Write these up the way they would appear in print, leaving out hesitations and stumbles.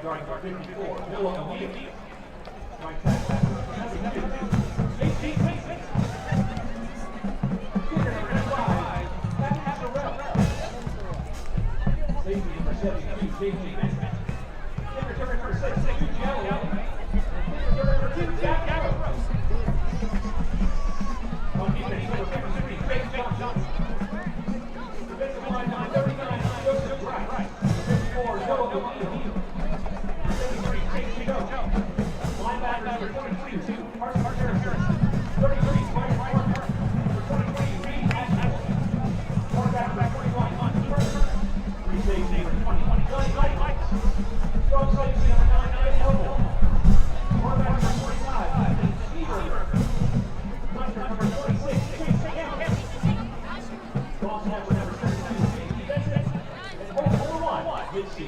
guarding for 54, Noah O'Neill. Right tackle, number 2, 18. Kicker number 5, Matt Terrell. Safety number 72, J.G. Benson. Kicker number 6, Stu Jello. Kicker number 2, Jack Arrow. On defense, number 53, Craig Johnson. Defensive line number 39, Joseph Wright. 54, Noah O'Neill. 73, J.G. Joe. Linebacker number 22, Carson Harrison. 33, Brian Parker. Number 23, Reed Ashmore. Quarterback number 41, Turner. Free safety number 20, Johnny Light. Strong safety number 9, Ed Noble. Quarterback number 45, Steve Seaver. Punter number 26, Chase Campbell. Cross snapper number 32, J.G. Benson. And hole number 1, Mitch C.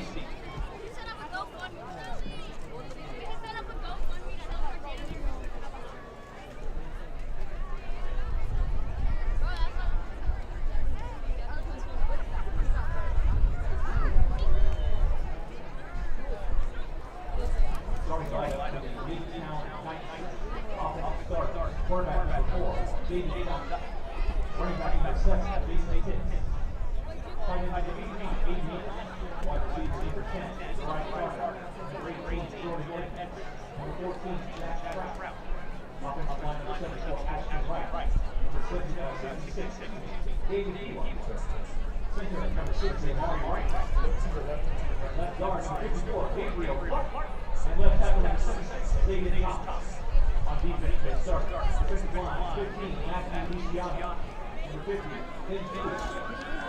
Starting lineup for the Midtown offensive start. Quarterback number 4, Jaden Johnson. Running back number 7, Jason Pitts. Tight end number 18, Aiden Miller. Wide receiver 10, Brian Parker. Number 18, Jordan Edmonds. Number 14, Jack Trout. Offensive line number 74, Ashton Wright. Number 76, David Ewan. Center number 6, Amari Wright. Left guard number 54, Gabriel Clark. And left tackle number 76, David Thomas. On defense, they start. Defensive line, 15, Matthew Luciano. Number 50, Ben Lewis.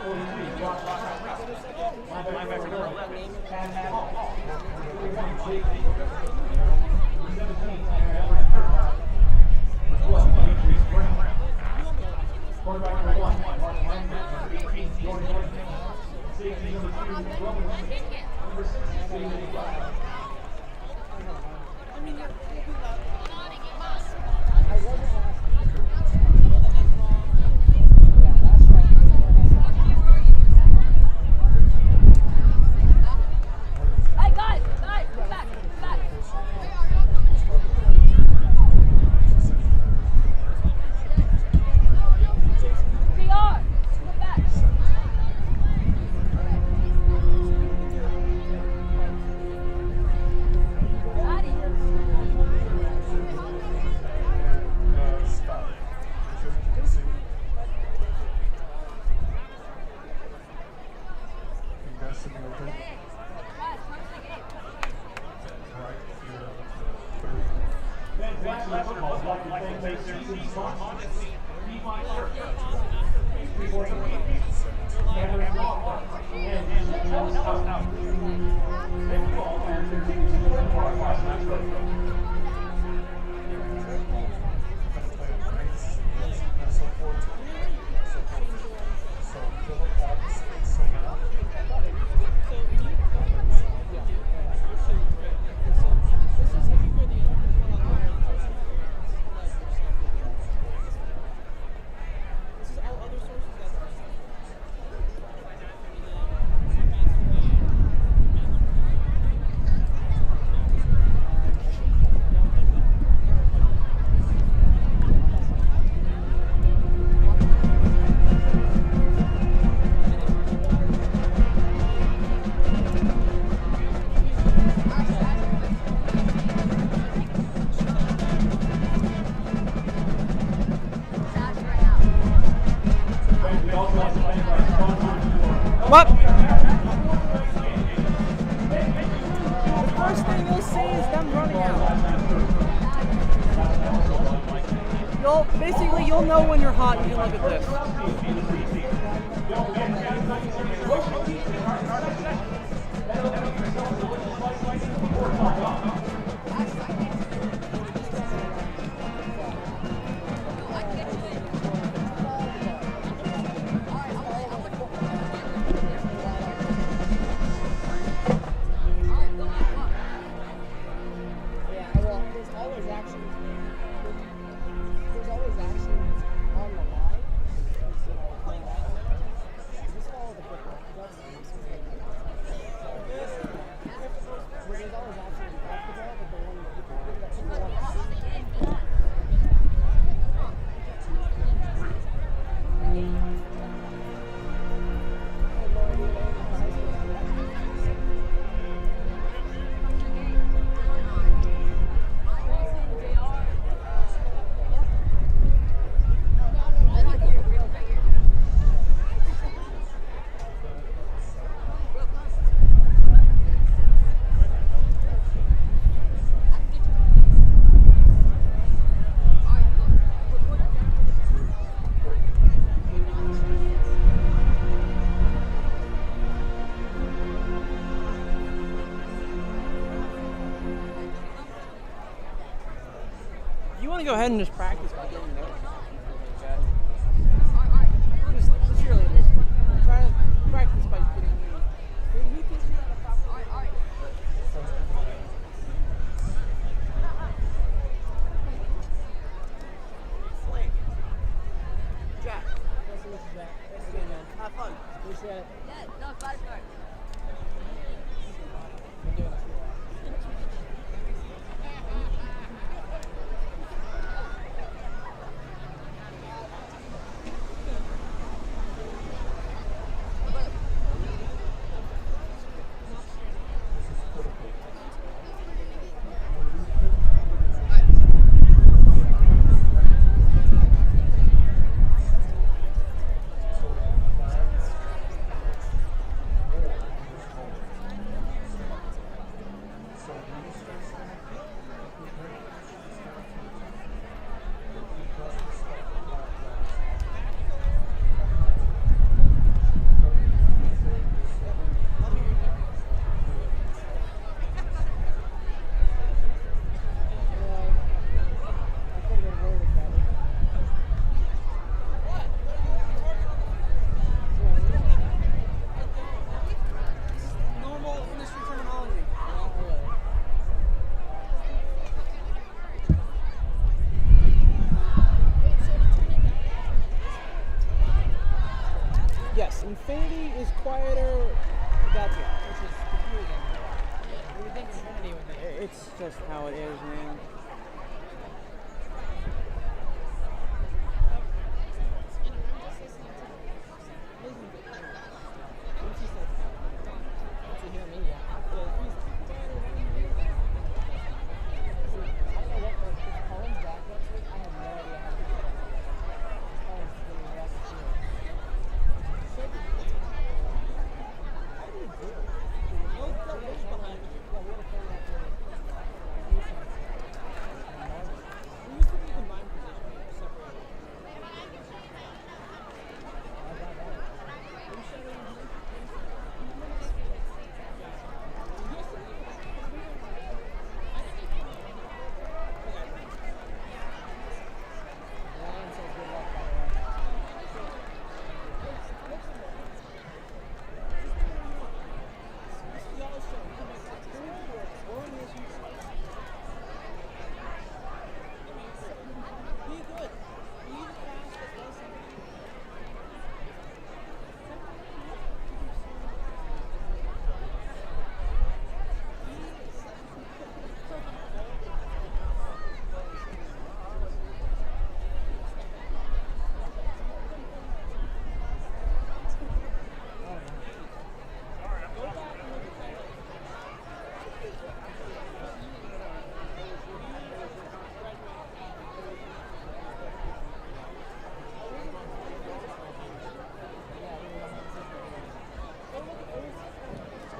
43, Josh Lassiter. Linebacker number 11, Cass Hall. Number 41, Jake Eagle. Number 17, Aaron Kirk. Number 12, Demetrius Brown. Quarterback number 1, Mark Langford. Number 18, Jordan Edmonds. Safety number 2, Roman. Number 6, David Black. What? The first thing you'll see is them running out. Basically, you'll know when you're hot. You can look at this. There's always action on the line. want to go ahead and just practice by getting there. Just cheerleaders. Try to practice by getting there. Jack. Thanks again, man. Have fun. Appreciate it. Yeah, no, five card. You're doing it. Normal industry terminology. Yes, Infinity is quieter. That's it. Which is confusing. What do you think Infinity would be? It's just how it is, man.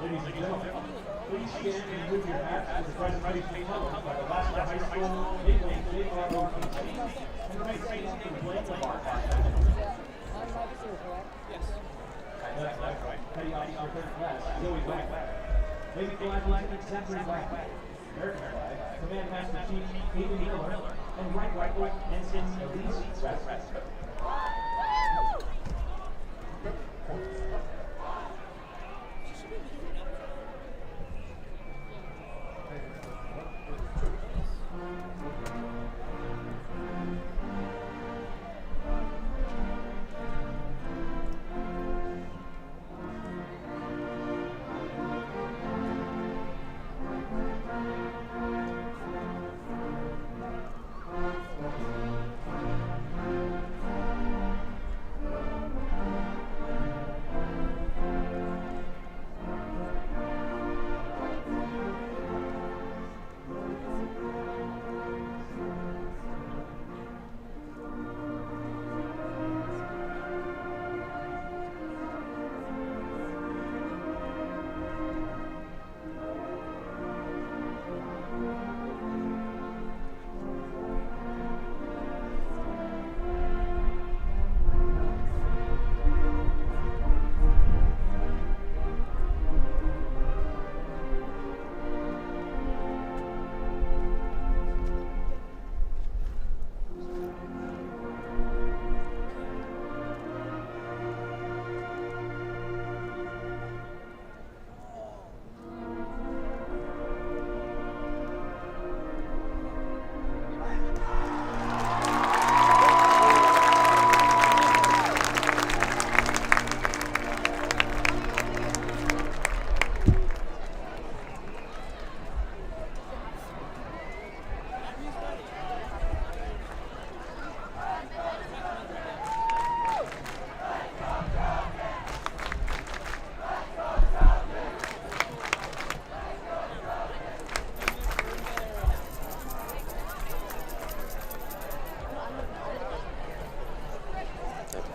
Ladies and gentlemen, please stand and move your hats as the presentation is held by the Lassiter High School Midtown State ROTC. And remain seated for the playing of our class. Yes. Left, petty officer third class, Joey Black. Lady Flag Lieutenant Zachary Black. American Flag, Command Master Chief Ethan Miller. And Right Rifle Ensign Elise Rasmussen.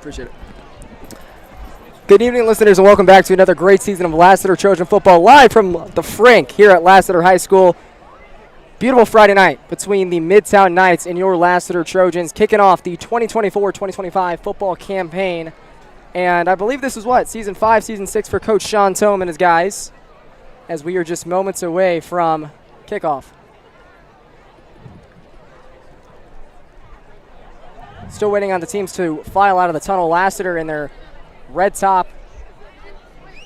Appreciate it. Good evening, listeners, and welcome back to another great season of Lassiter Trojan football live from the Frank here at Lassiter High School. Beautiful Friday night between the Midtown Knights and your Lassiter Trojans, kicking off the 2024-2025 football campaign. And I believe this is season 5, season 6 for Coach Sean Tome and his guys, as we are just moments away from kickoff. Still waiting on the teams to file out of the tunnel. Lassiter in their red top,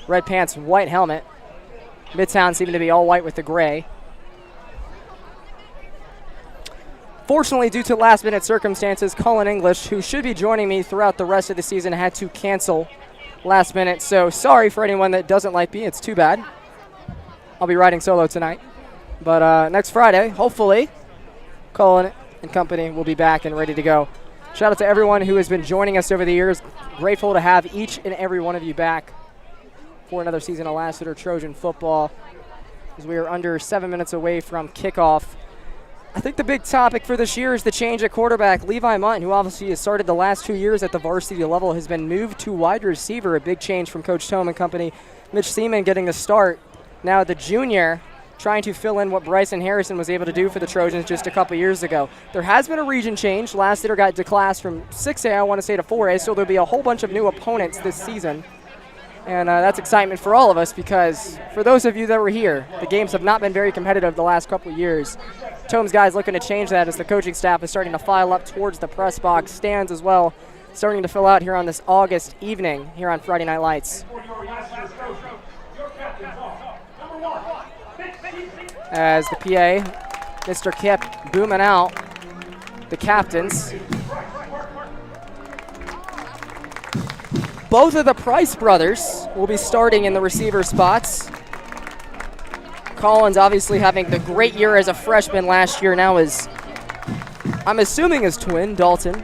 red pants, white helmet. Midtown seeming to be all white with the gray. Fortunately, due to last-minute circumstances, Cullen English, who should be joining me throughout the rest of the season, had to cancel last minute. So sorry for anyone that doesn't like me. It's too bad. I'll be riding solo tonight. But next Friday, hopefully, Cullen and company will be back and ready to go. Shout out to everyone who has been joining us over the years. Grateful to have each and every one of you back for another season of Lassiter Trojan football, as we are under 7 minutes away from kickoff. I think the big topic for this year is the change at quarterback. Levi Mundt, who obviously has started the last 2 years at the varsity level, has been moved to wide receiver, a big change from Coach Tome and company. Mitch Seaman getting the start. Now the junior trying to fill in what Bryson Harrison was able to do for the Trojans just a couple years ago. There has been a region change. Lassiter got declassed from 6A, I want to say, to 4A, so there'll be a whole bunch of new opponents this season. And that's excitement for all of us, because for those of you that were here, the games have not been very competitive the last couple of years. Tome's guys looking to change that as the coaching staff is starting to file up towards the press box. Stands as well starting to fill out here on this August evening here on Friday Night Lights. As the PA, Mr. Kip booming out the captains. Both of the Price brothers will be starting in the receiver spots. Collins obviously having the great year as a freshman last year. Now I'm assuming his twin, Dalton,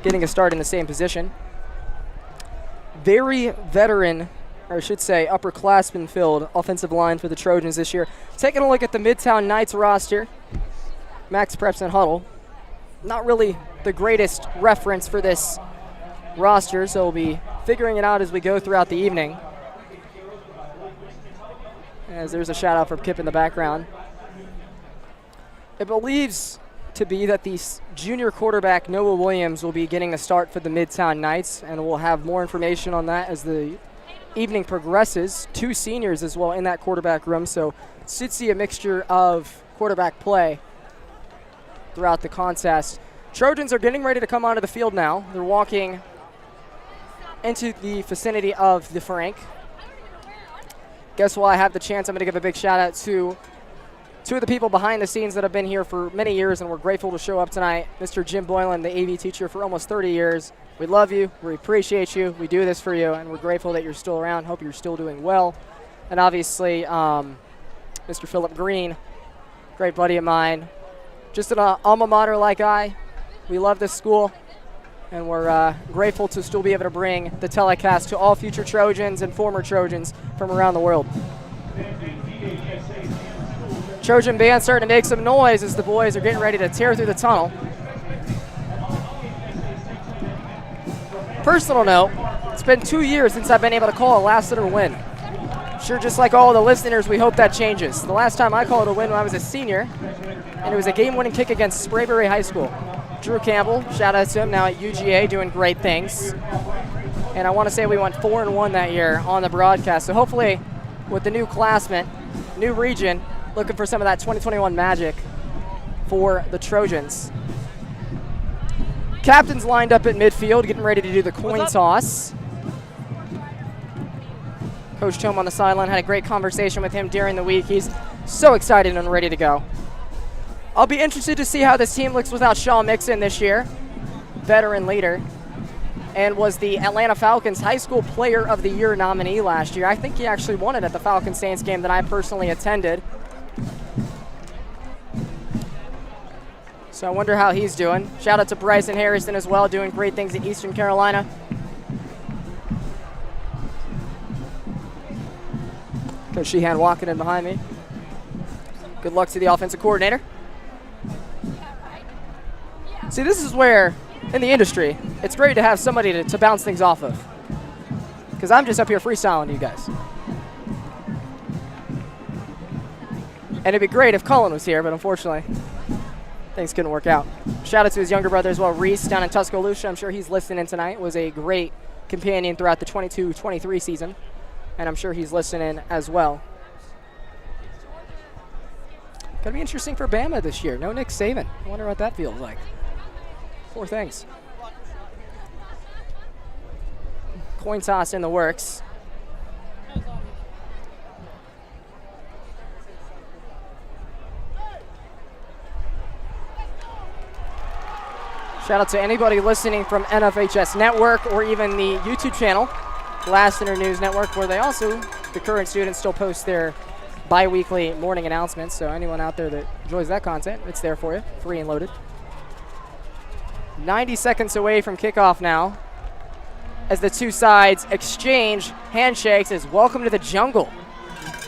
getting a start in the same position. Very veteran, or I should say upperclassman-filled offensive line for the Trojans this year. Taking a look at the Midtown Knights roster. Max Preps and Huddle. Not really the greatest reference for this roster, so we'll be figuring it out as we go throughout the evening. As there's a shout out from Kip in the background. It believes to be that the junior quarterback Noah Williams will be getting a start for the Midtown Knights, and we'll have more information on that as the evening progresses. 2 seniors as well in that quarterback room, so should see a mixture of quarterback play throughout the contest. Trojans are getting ready to come onto the field now. They're walking into the vicinity of the Frank. Guess while I have the chance, I'm going to give a big shout out to 2 of the people behind the scenes that have been here for many years and we're grateful to show up tonight. Mr. Jim Boylan, the AV teacher for almost 30 years. We love you, we appreciate you, we do this for you, and we're grateful that you're still around. Hope you're still doing well. And obviously, Mr. Philip Green, great buddy of mine. Just an alma mater like I. We love this school, and we're grateful to still be able to bring the telecast to all future Trojans and former Trojans from around the world. Trojan band starting to make some noise as the boys are getting ready to tear through the tunnel. Personal note, it's been 2 years since I've been able to call a Lassiter win. Sure, just like all the listeners, we hope that changes. The last time I called a win when I was a senior, and it was a game-winning kick against Sprayberry High School. Drew Campbell, shout out to him, now at UGA doing great things. And I want to say we went 4-1 that year on the broadcast. So hopefully with the new classmen, new region, looking for some of that 2021 magic for the Trojans. Captains lined up at midfield, getting ready to do the coin toss. Coach Tome on the sideline, had a great conversation with him during the week. He's so excited and ready to go. I'll be interested to see how this team looks without Shaw Mixon this year, veteran leader, and was the Atlanta Falcons High School Player of the Year nominee last year. I think he actually won it at the Falcons Saints game that I personally attended. So I wonder how he's doing. Shout out to Bryson Harrison as well, doing great things in Eastern Carolina. Coach Sheehan walking in behind me. Good luck to the offensive coordinator. See, this is where in the industry, it's great to have somebody to bounce things off of. Because I'm just up here freestyling to you guys. And it'd be great if Cullen was here, but unfortunately, things couldn't work out. Shout out to his younger brother as well, Reese, down in Tuscaloosa. I'm sure he's listening tonight. Was a great companion throughout the 22-23 season. And I'm sure he's listening as well. Gonna be interesting for Bama this year. No Nick Saban. I wonder what that feels like. Poor things. Coin toss in the works. Shout out to anybody listening from NFHS Network or even the YouTube channel, Lassiter News Network, where they also, the current students, still post their bi-weekly morning announcements. So anyone out there that enjoys that content, it's there for you, free and loaded. 90 seconds away from kickoff now, as the two sides exchange handshakes as Welcome to the Jungle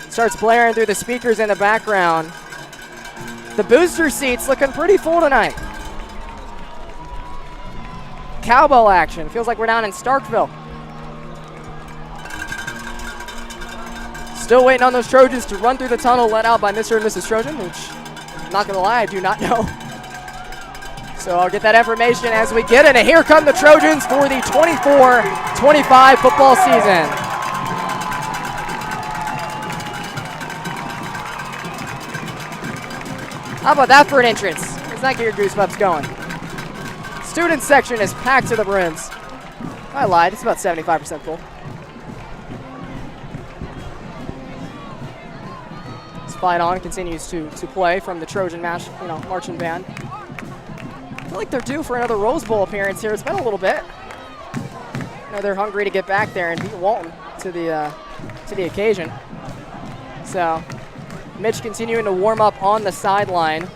starts blaring through the speakers in the background. The booster seats looking pretty full tonight. Cowbell action. Feels like we're down in Starkville. Still waiting on those Trojans to run through the tunnel let out by Mr. and Mrs. Trojan, which, I'm not going to lie, I do not know. So I'll get that information as we get it. And here come the Trojans for the 24-25 football season. How about that for an entrance? Let's not get your goosebumps going. Student section is packed to the brims. I lied, it's about 75% full. This Fight On continues to play from the Trojan marching band. I feel like they're due for another Rose Bowl appearance here. It's been a little bit. I know they're hungry to get back there and beat Walton to the occasion. So, Mitch continuing to warm up on the sideline.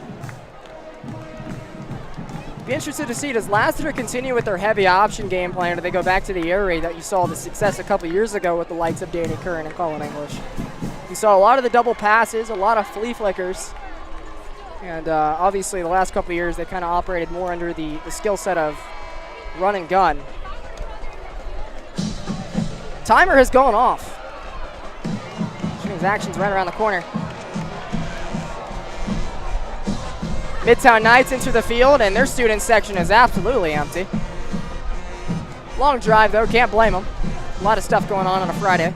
Be interested to see, does Lassiter continue with their heavy option game plan, or do they go back to the air raid that you saw the success a couple years ago with the likes of Danny Curran and Cullen English? You saw a lot of the double passes, a lot of flea flickers, and obviously the last couple of years they kind of operated more under the skill set of run and gun. Timer has gone off. His action's right around the corner. Midtown Knights into the field, and their student section is absolutely empty. Long drive, though, can't blame them. A lot of stuff going on a Friday.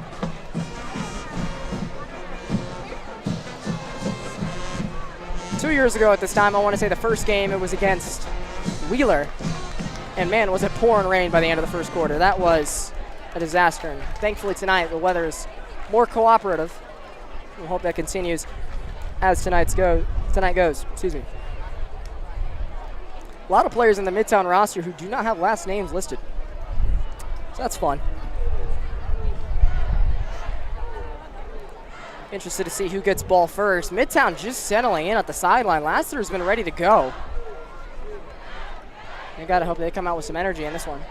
Two years ago at this time, I want to say the first game, it was against Wheeler. And man, was it pouring rain by the end of the first quarter. That was a disaster. And thankfully tonight, the weather is more cooperative. We'll hope that continues as tonight goes. Excuse me. A lot of players in the Midtown roster who do not have last names listed. So that's fun. Interested to see who gets ball first. Midtown just settling in at the sideline. Lassiter's been ready to go. You gotta hope they come out with some energy in this one.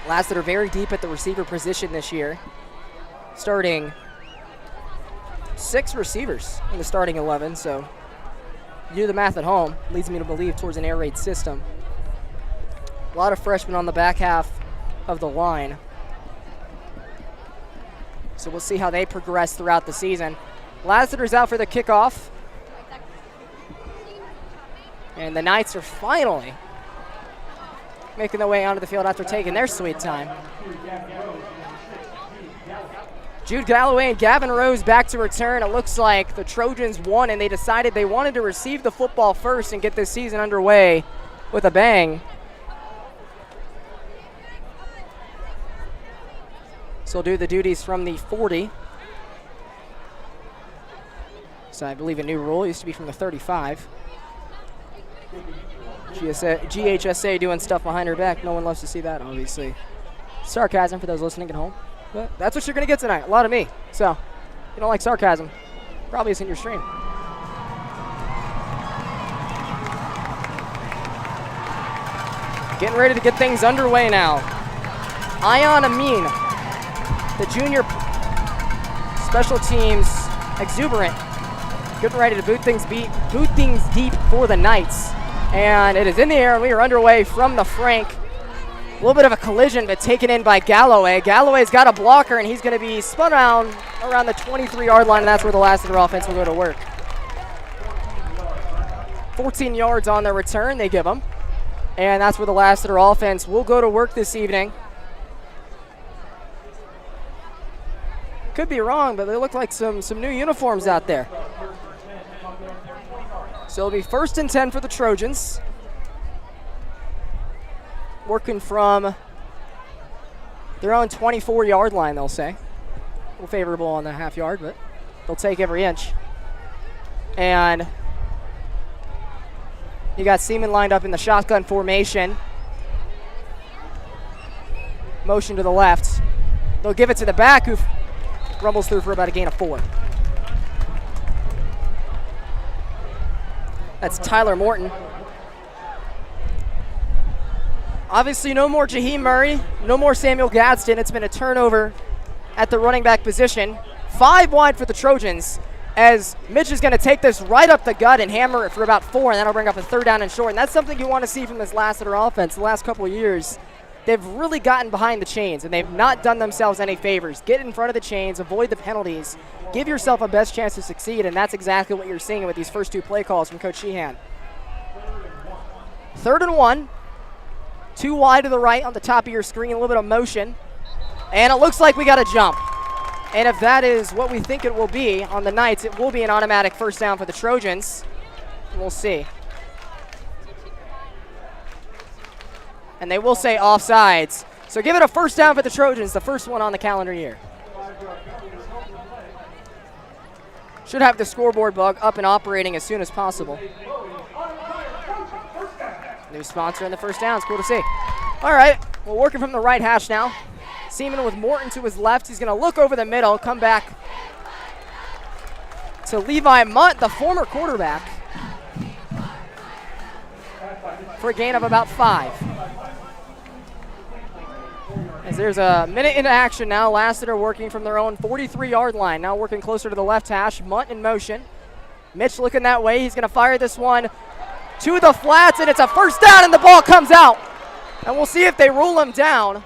Lassiter very deep at the receiver position this year. Starting 6 receivers in the starting 11, so you do the math at home. Leads me to believe towards an air raid system. A lot of freshmen on the back half of the line. So we'll see how they progress throughout the season. Lassiter's out for the kickoff. And the Knights are finally making their way onto the field after taking their sweet time. Jude Galloway and Gavin Rose back to return. It looks like the Trojans won, and they decided they wanted to receive the football first and get this season underway with a bang. So he'll do the duties from the 40. So I believe a new rule. It used to be from the 35. GHSA doing stuff behind her back. No one loves to see that, obviously. Sarcasm for those listening at home. But that's what you're going to get tonight. A lot of me. So if you don't like sarcasm, probably isn't your stream. Getting ready to get things underway now. Ion Amin, the junior special teams exuberant getting ready to boot things deep for the Knights. And it is in the air, and we are underway from the Frank. A little bit of a collision, but taken in by Galloway. Galloway's got a blocker, and he's going to be spun around the 23-yard line, and that's where the Lassiter offense will go to work. 14 yards on their return, they give them. And that's where the Lassiter offense will go to work this evening. Could be wrong, but they look like some new uniforms out there. So it'll be 1st and 10 for the Trojans. Working from their own 24-yard line, they'll say. A little favorable on the half yard, but they'll take every inch. And you got Seaman lined up in the shotgun formation. Motion to the left. They'll give it to the back, who rumbles through for about a gain of 4. That's Tyler Morton. Obviously, no more Jaheim Murray, no more Samuel Gadsden. It's been a turnover at the running back position. 5 wide for the Trojans, as Mitch is going to take this right up the gut and hammer it for about 4, and that'll bring up a 3rd down and short. And that's something you want to see from this Lassiter offense the last couple of years. They've really gotten behind the chains, and they've not done themselves any favors. Get in front of the chains, avoid the penalties, give yourself a best chance to succeed, and that's exactly what you're seeing with these first 2 play calls from Coach Sheehan. 3rd and 1. 2 wide to the right on the top of your screen, a little bit of motion. And it looks like we got a jump. And if that is what we think it will be on the Knights, it will be an automatic 1st down for the Trojans. We'll see. And they will say offsides. So give it a 1st down for the Trojans, the first one on the calendar year. Should have the scoreboard bug up and operating as soon as possible. New sponsor in the 1st down. It's cool to see. All right, we're working from the right hash now. Seaman with Morton to his left. He's going to look over the middle, come back to Levi Munt, the former quarterback, for a gain of about 5. As there's a minute into action now, Lassiter working from their own 43-yard line. Now working closer to the left hash. Munt in motion. Mitch looking that way. He's going to fire this one to the flats, and it's a 1st down, and the ball comes out. And we'll see if they rule him down.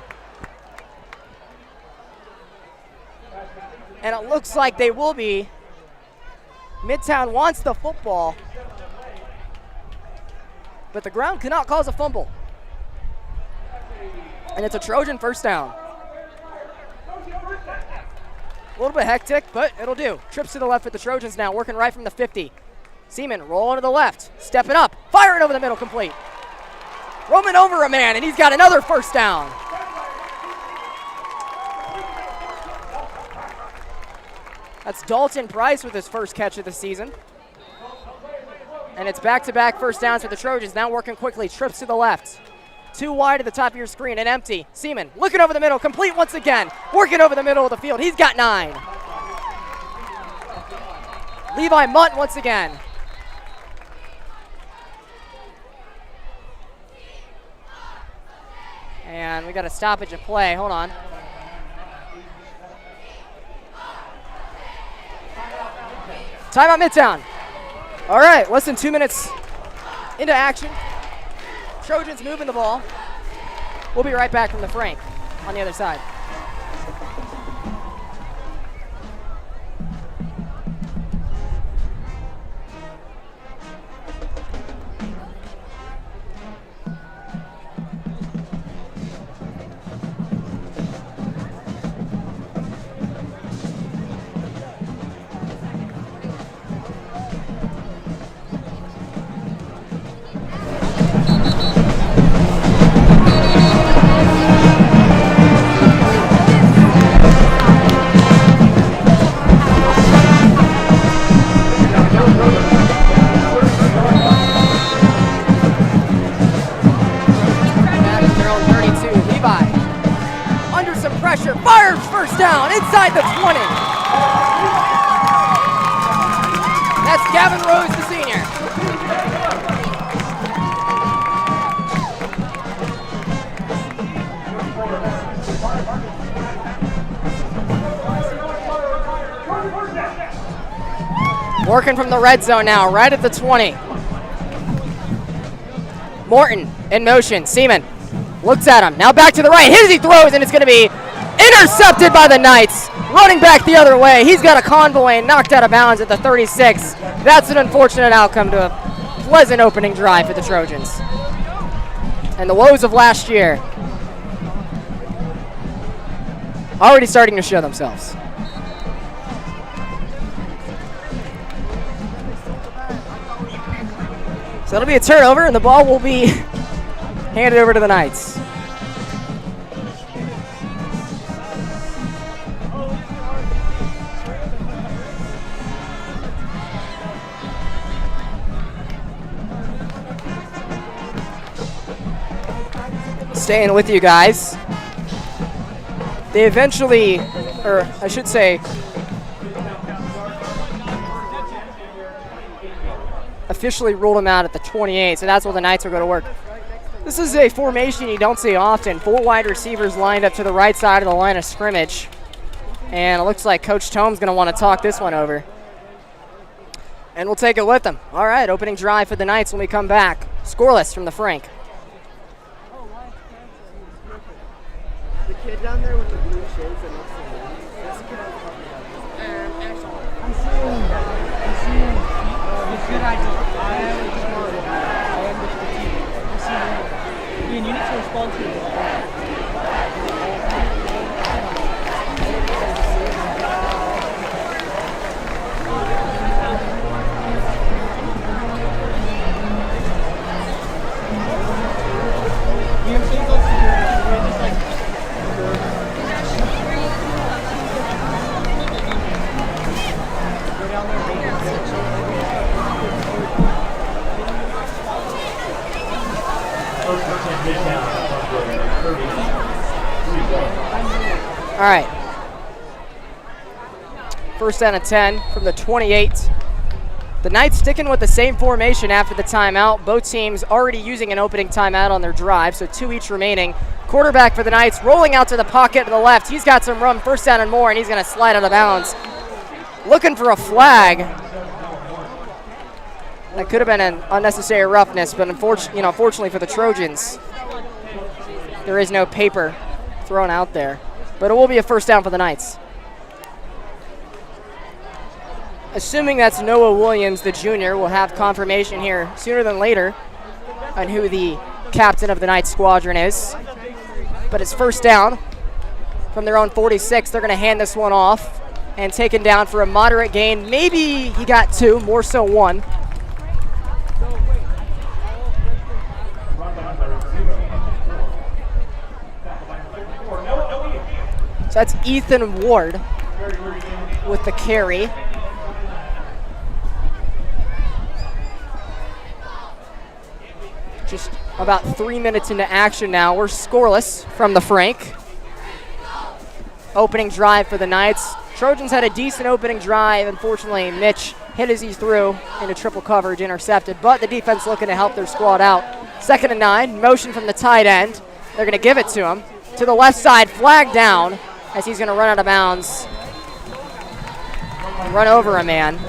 And it looks like they will be. Midtown wants the football, but the ground cannot cause a fumble. And it's a Trojan 1st down. A little bit hectic, but it'll do. Trips to the left with the Trojans now, working right from the 50. Seaman rolling to the left, stepping up, firing over the middle, complete. Roaming over a man, and he's got another 1st down. That's Dalton Price with his first catch of the season. And it's back-to-back 1st downs for the Trojans, now working quickly, trips to the left. 2 wide at the top of your screen and empty. Seaman looking over the middle, complete once again, working over the middle of the field. He's got 9. Levi Munt once again. And we got a stoppage of play. Hold on. Timeout Midtown. All right, less than 2 minutes into action. Trojans moving the ball. We'll be right back from the Frank on the other side. Down inside the 20. That's Gavin Rose, the senior. Working from the red zone now, right at the 20. Morton in motion. Seaman looks at him. Now back to the right. His he throws, and it's going to be intercepted by the Knights. Running back the other way. He's got a convoy and knocked out of bounds at the 36. That's an unfortunate outcome to a pleasant opening drive for the Trojans. And the woes of last year already starting to show themselves. So it'll be a turnover, and the ball will be handed over to the Knights. Staying with you guys. They eventually, or I should say, officially ruled him out at the 28, so that's where the Knights will go to work. This is a formation you don't see often. 4 wide receivers lined up to the right side of the line of scrimmage. And it looks like Coach Tome's going to want to talk this one over. And we'll take it with them. All right, opening drive for the Knights when we come back. Scoreless from the Frank. The kid down there with the blue shades that looks like this kid. I'm seeing it's good idea. I am the team. I'm seeing Ian, you need to respond to it. All right. First down and 10 from the 28. The Knights sticking with the same formation after the timeout. Both teams already using an opening timeout on their drive, so 2 each remaining. Quarterback for the Knights rolling out to the pocket to the left. He's got some room, first down and more, and he's going to slide out of bounds. Looking for a flag. That could have been an unnecessary roughness, but unfortunately for the Trojans, there is no paper thrown out there. But it will be a first down for the Knights. Assuming that's Noah Williams, the junior, we'll have confirmation here sooner than later on who the captain of the Knights squadron is. But it's first down from their own 46. They're going to hand this one off and taken down for a moderate gain. Maybe he got 2, more so 1. So that's Ethan Ward with the carry. Just about 3 minutes into action now. We're scoreless from the Frank. Opening drive for the Knights. Trojans had a decent opening drive. Unfortunately, Mitch hit as he threw into triple coverage, intercepted, but the defense looking to help their squad out. 2nd and 9, motion from the tight end. They're going to give it to him. To the left side, flag down as he's going to run out of bounds. Run over a man.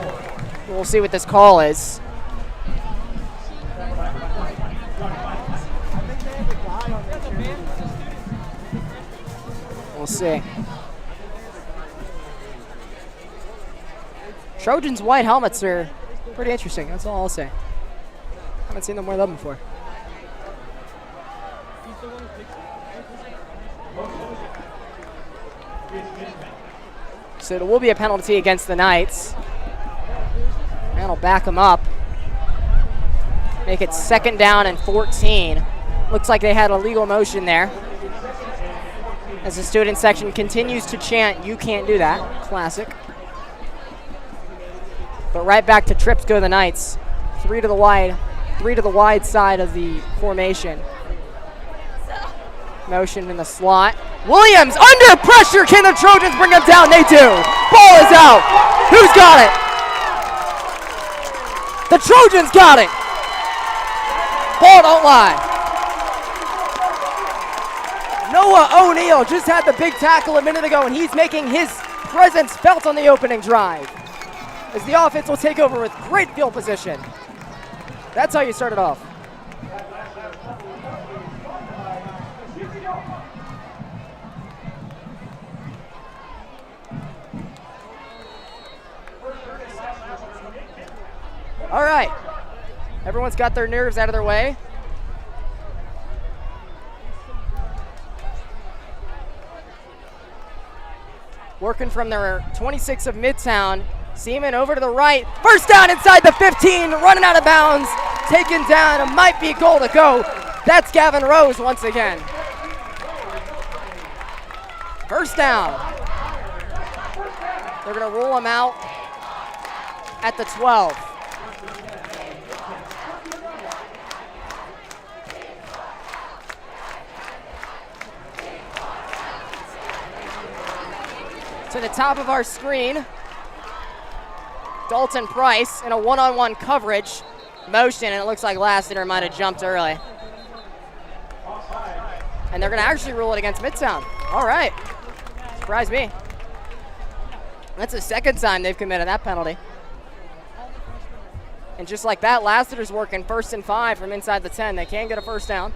We'll see what this call is. We'll see. Trojans' white helmets are pretty interesting. That's all I'll say. Haven't seen them wear them before. So it will be a penalty against the Knights. And will back them up. Make it 2nd down and 14. Looks like they had a legal motion there. As the student section continues to chant, "You can't do that." Classic. But right back to trips go the Knights. 3 to the wide side of the formation. Motion in the slot. Williams under pressure. Can the Trojans bring him down? They do. Ball is out. Who's got it? The Trojans got it. Ball don't lie. Noah O'Neal just had the big tackle a minute ago, and he's making his presence felt on the opening drive. as the offense will take over with great field position. That's how you start it off. All right, everyone's got their nerves out of their way. Working from their 26 of Midtown. Seaman over to the right. First down inside the 15, running out of bounds. Taken down, it might be goal to go. That's Gavin Rose once again. First down. They're gonna roll him out at the 12. To the top of our screen, Dalton Price in a one-on-one coverage motion, and it looks like Lassiter might have jumped early. And they're going to actually rule it against Midtown. All right. Surprised me. That's the second time they've committed that penalty. And just like that, Lassiter's working 1st and 5 from inside the 10. They can get a first down,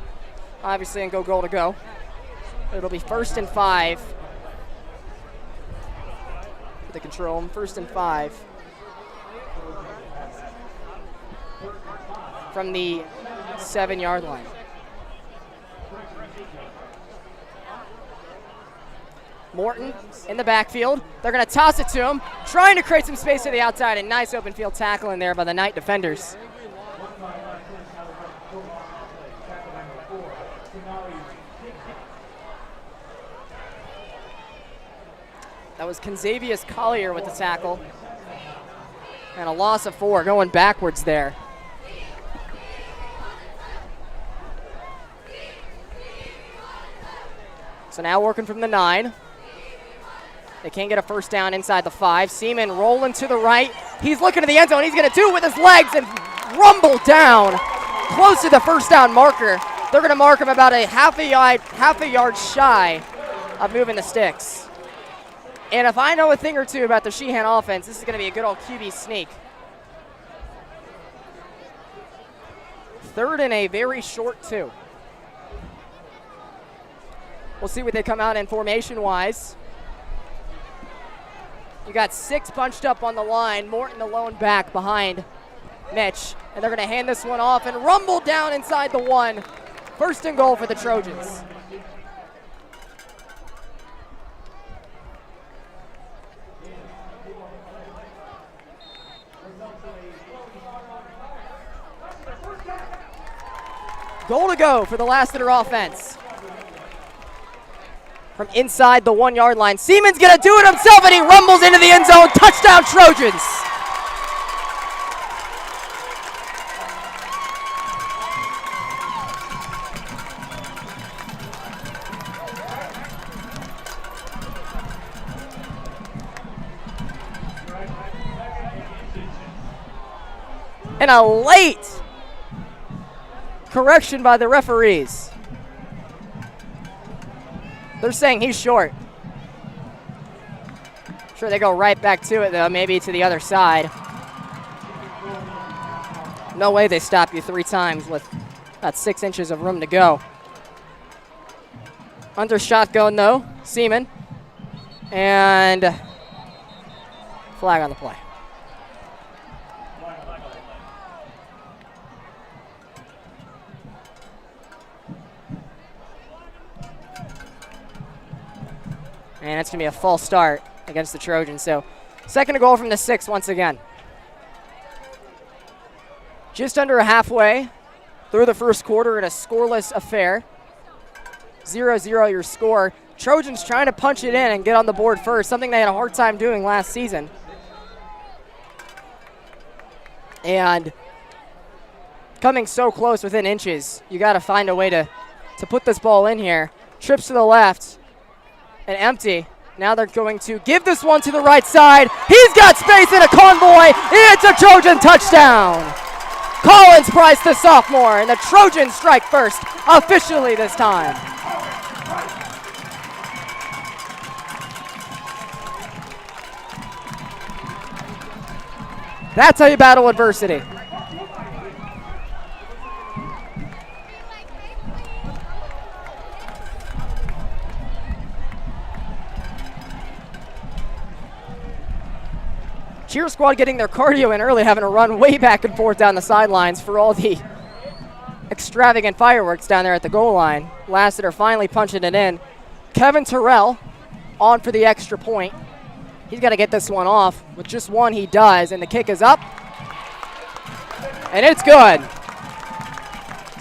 obviously, and go goal to go. It'll be 1st and 5. The control them, 1st and 5 from the 7-yard line. Morton in the backfield. They're going to toss it to him, trying to create some space to the outside, and nice open field tackle in there by the Knight defenders. That was Conzavius Collier with the tackle. And a loss of 4, going backwards there. So now working from the 9. They can't get a first down inside the 5. Seaman rolling to the right. He's looking to the end zone. He's going to do it with his legs and rumble down close to the first down marker. They're going to mark him about a half a yard shy of moving the sticks. And if I know a thing or two about the Sheehan offense, this is going to be a good old QB sneak. 3rd and a very short 2. We'll see what they come out in formation-wise. You got 6 bunched up on the line. Morton alone back behind Mitch. And they're going to hand this one off and rumble down inside the 1. 1st and goal for the Trojans. Goal to go for the Lassiter offense. From inside the 1-yard line. Seaman's going to do it himself, and he rumbles into the end zone. Touchdown, Trojans. And a late correction by the referees. They're saying he's short. Sure, they go right back to it, though, maybe to the other side. No way they stop you 3 times with about 6 inches of room to go. Under shotgun, though, Seaman. And flag on the play. And it's going to be a false start against the Trojans. So 2nd and goal from the 6 once again. Just under halfway through the first quarter in a scoreless affair. 0-0 your score. Trojans trying to punch it in and get on the board first, something they had a hard time doing last season. And coming so close within inches, you got to find a way to put this ball in here. Trips to the left. And empty. Now they're going to give this one to the right side. He's got space in a convoy. It's a Trojan touchdown. Collins Price, the sophomore, and the Trojans strike first officially this time. That's how you battle adversity. Cheer squad getting their cardio in early, having to run way back and forth down the sidelines for all the extravagant fireworks down there at the goal line. Lassiter finally punching it in. Kevin Terrell on for the extra point. He's got to get this one off. With just one, he does, and the kick is up. And it's good.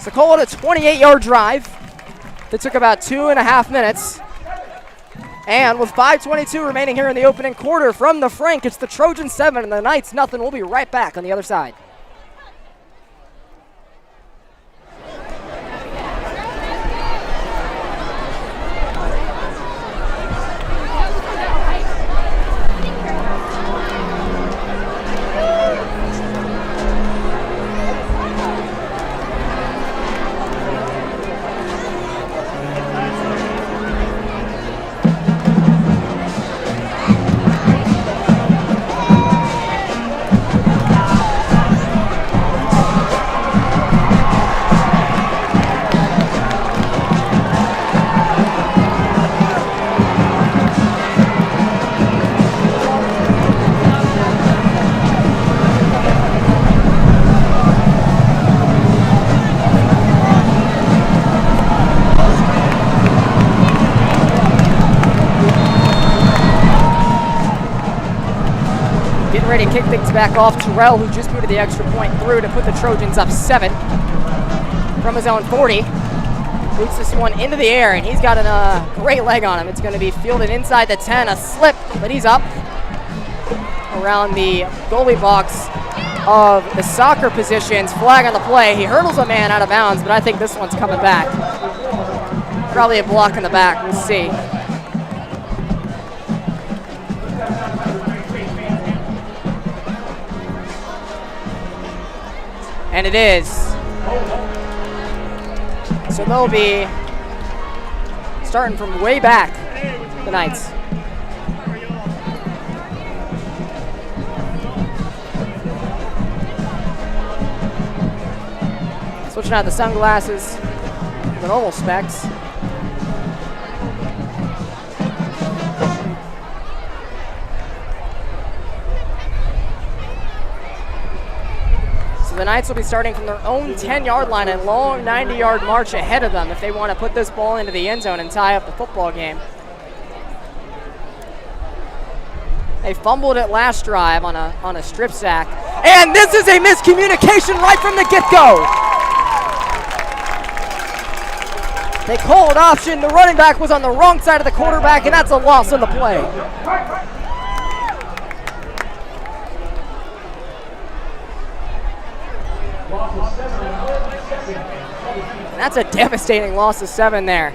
So call it a 28-yard drive that took about 2.5 minutes. And with 5:22 remaining here in the opening quarter from the Frank, it's the Trojans 7 and the Knights nothing. We'll be right back on the other side. Ready to kick things back off. Terrell, who just booted the extra point through to put the Trojans up 7 from his own 40. Boots this one into the air, and he's got a great leg on him. It's going to be fielded inside the 10, a slip, but he's up around the goalie box of the soccer positions. Flag on the play. He hurdles a man out of bounds, but I think this one's coming back. Probably a block in the back. We'll see. And it is. So they'll be starting from way back, the Knights. Switching out the sunglasses, the normal specs. The Knights will be starting from their own 10-yard line, a long 90-yard march ahead of them if they want to put this ball into the end zone and tie up the football game. They fumbled it last drive on a strip sack. And this is a miscommunication right from the get-go. They called option. The running back was on the wrong side of the quarterback, and that's a loss on the play. That's a devastating loss of 7 there.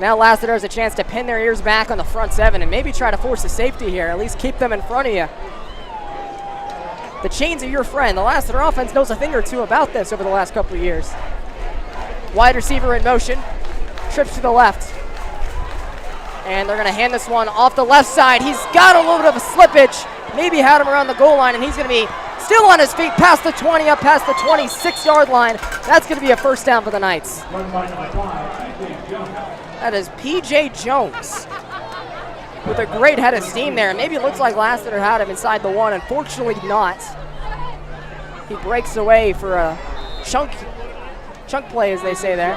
Now Lassiter has a chance to pin their ears back on the front 7 and maybe try to force a safety here, at least keep them in front of you. The chains are your friend. The Lassiter offense knows a thing or two about this over the last couple of years. Wide receiver in motion, trips to the left. And they're going to hand this one off the left side. He's got a little bit of a slippage, maybe had him around the goal line, and he's going to be still on his feet past the 20, up past the 26-yard line. That's going to be a first down for the Knights. That is P.J. Jones with a great head of steam there. Maybe it looks like Lassiter had him inside the 1. Unfortunately not. He breaks away for a chunk play, as they say there.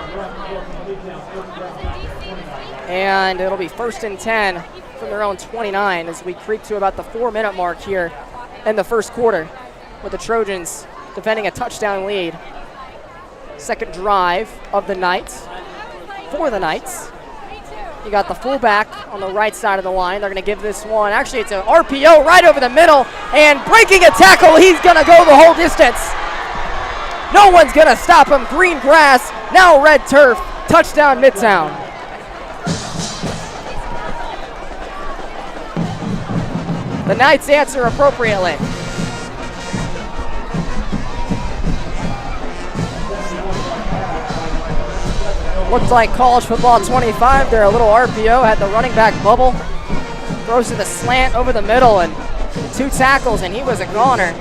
And it'll be 1st and 10 from their own 29 as we creep to about the 4-minute mark here in the first quarter, with the Trojans defending a touchdown lead. Second drive of the Knights, for the Knights. You got the fullback on the right side of the line. They're going to give this one. Actually, it's an RPO right over the middle, and breaking a tackle. He's going to go the whole distance. No one's going to stop him. Green grass, now red turf. Touchdown, Midtown. The Knights answer appropriately. Looks like college football 25 there. A little RPO, had the running back bubble. Throws to the slant over the middle and 2 tackles, and he was a goner.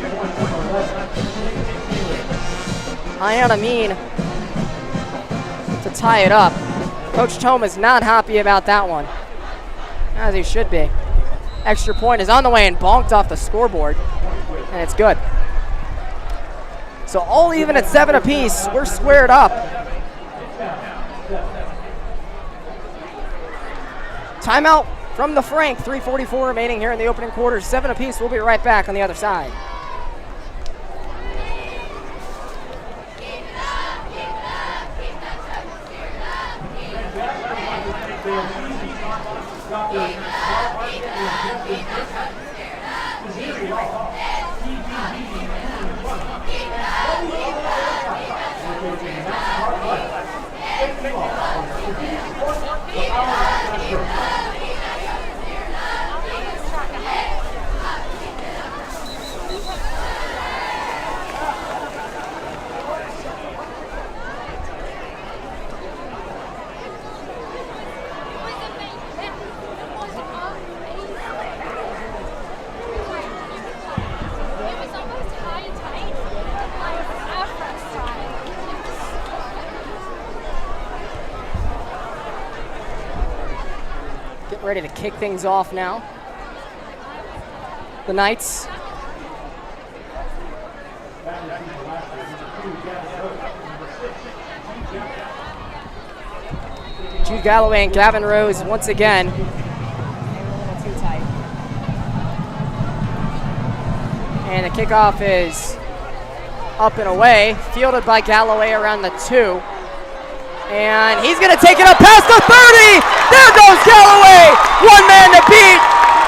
Ianamine to tie it up. Coach Tome is not happy about that one, as he should be. Extra point is on the way and bonked off the scoreboard, and it's good. So all even at 7 apiece. We're squared up. Timeout from the Frank. 3:44 remaining here in the opening quarter. 7 apiece. We'll be right back on the other side. Ready to kick things off now. The Knights. Jude Galloway and Gavin Rose once again. Too tight. And the kickoff is up and away, fielded by Galloway around the 2. And he's going to take it up past the 30. There goes Galloway. One man to beat.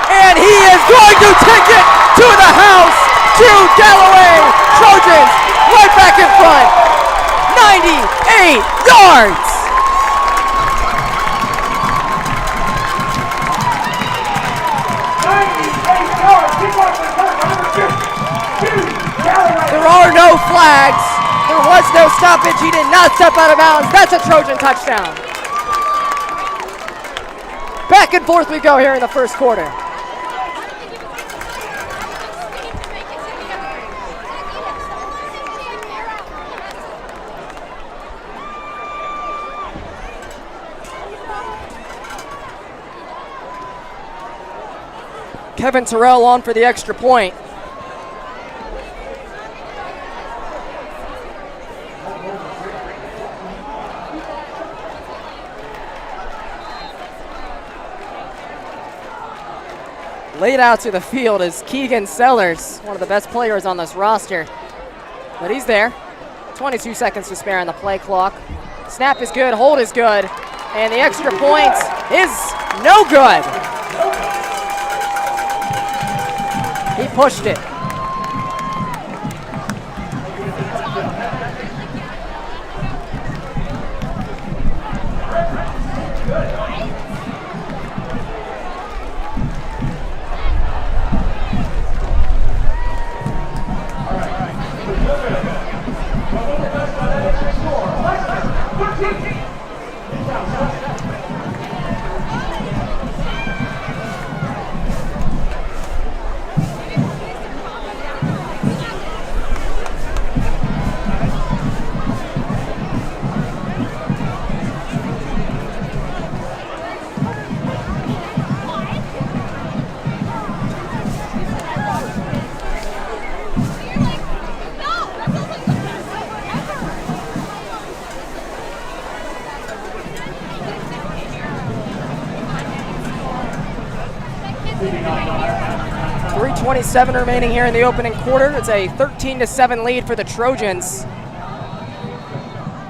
And he is going to take it to the house. Jude Galloway. Trojans right back in front. 98 yards. There are no flags. There was no stoppage. He did not step out of bounds. That's a Trojan touchdown. Back and forth we go here in the first quarter. Kevin Terrell on for the extra point. Laid out to the field is Keegan Sellers, one of the best players on this roster. But he's there. 22 seconds to spare on the play clock. Snap is good, hold is good, and the extra point is no good. He pushed it. .27 remaining here in the opening quarter. It's a 13-7 lead for the Trojans.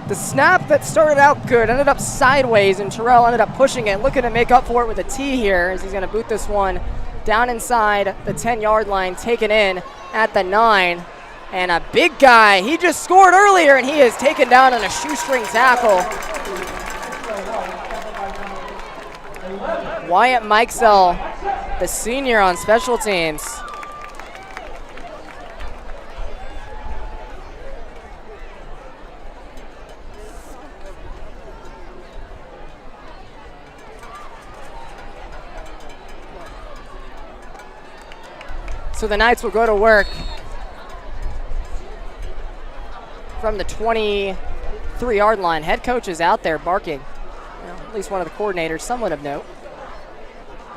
The snap that started out good ended up sideways, and Terrell ended up pushing it, looking to make up for it with a tee here, as he's going to boot this one down inside the 10-yard line, taken in at the 9. And a big guy, he just scored earlier, and he is taken down on a shoestring tackle. Wyatt Mikesell, the senior on special teams. So the Knights will go to work. from the 23-yard line. Head coach is out there barking. At least one of the coordinators, somewhat of note,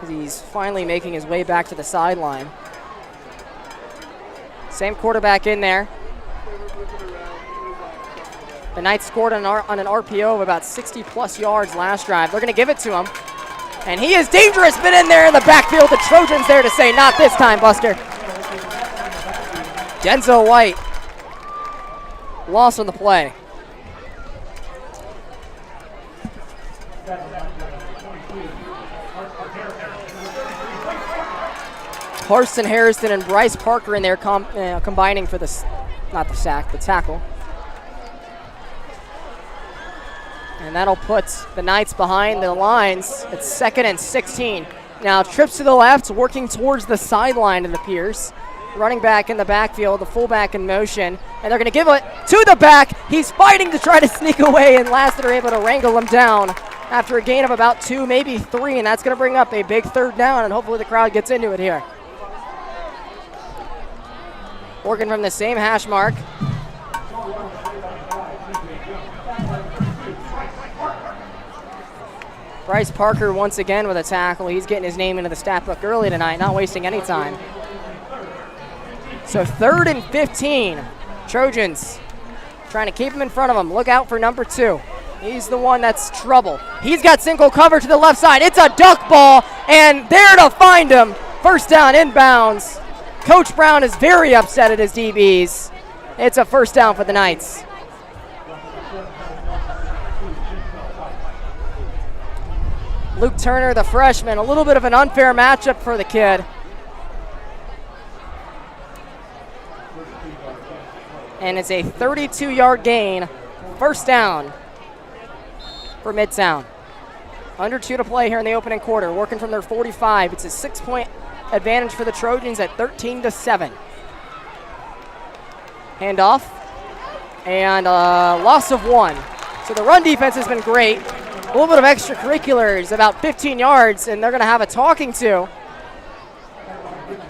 as he's finally making his way back to the sideline. Same quarterback in there. The Knights scored on an RPO of about 60-plus yards last drive. They're going to give it to him. And he is dangerous, been in there in the backfield. The Trojans there to say, not this time, Buster. Denzel White, loss on the play. Carson Harrison and Bryce Parker in there combining for the tackle. And that'll put the Knights behind the lines. It's 2nd and 16. Now trips to the left, working towards the sideline, it appears. Running back in the backfield, the fullback in motion. And they're going to give it to the back. He's fighting to try to sneak away, and Lassiter are able to wrangle him down after a gain of about 2, maybe 3. And that's going to bring up a big 3rd down, and hopefully the crowd gets into it here. Working from the same hash mark. Bryce Parker once again with a tackle. He's getting his name into the stat book early tonight, not wasting any time. So 3rd and 15. Trojans trying to keep him in front of him. Look out for number 2. He's the one that's trouble. He's got single cover to the left side. It's a duck ball, and there to find him. First down inbounds. Coach Brown is very upset at his DBs. It's a first down for the Knights. Luke Turner, the freshman, a little bit of an unfair matchup for the kid. And it's a 32-yard gain, first down for Midtown. Under 2 to play here in the opening quarter, working from their 45. It's a 6-point advantage for the Trojans at 13-7. Handoff, and loss of 1. So the run defense has been great. A little bit of extracurriculars, about 15 yards, and they're going to have a talking to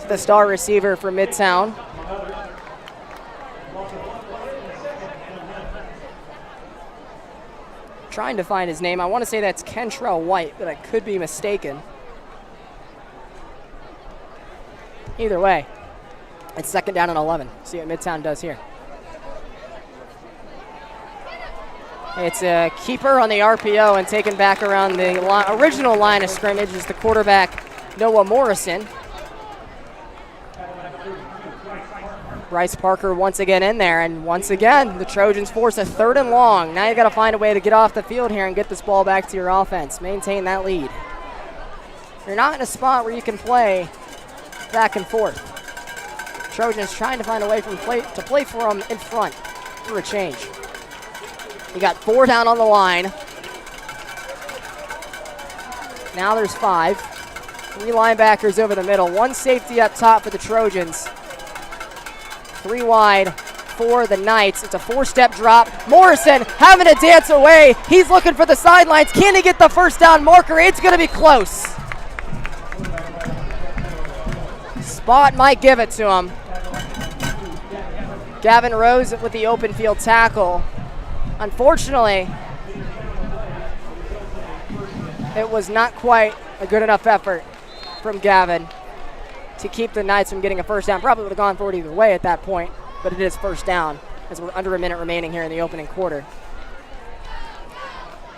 the star receiver for Midtown. Trying to find his name. I want to say that's Kentrell White, but I could be mistaken. Either way, it's 2nd down and 11. See what Midtown does here. It's a keeper on the RPO and taken back around the original line of scrimmage is the quarterback, Noah Morrison. Bryce Parker once again in there, and once again, the Trojans force a 3rd and long. Now you got to find a way to get off the field here and get this ball back to your offense. Maintain that lead. You're not in a spot where you can play back and forth. Trojans trying to find a way to play for them in front for a change. You got 4 down on the line. Now there's 5. 3 linebackers over the middle. 1 safety up top for the Trojans. 3 wide for the Knights. It's a 4-step drop. Morrison having to dance away. He's looking for the sidelines. Can he get the first down marker? It's going to be close. Spot might give it to him. Gavin Rose with the open field tackle. Unfortunately, it was not quite a good enough effort from Gavin to keep the Knights from getting a first down. Probably would have gone for it either way at that point, but it is first down as we're under a minute remaining here in the opening quarter.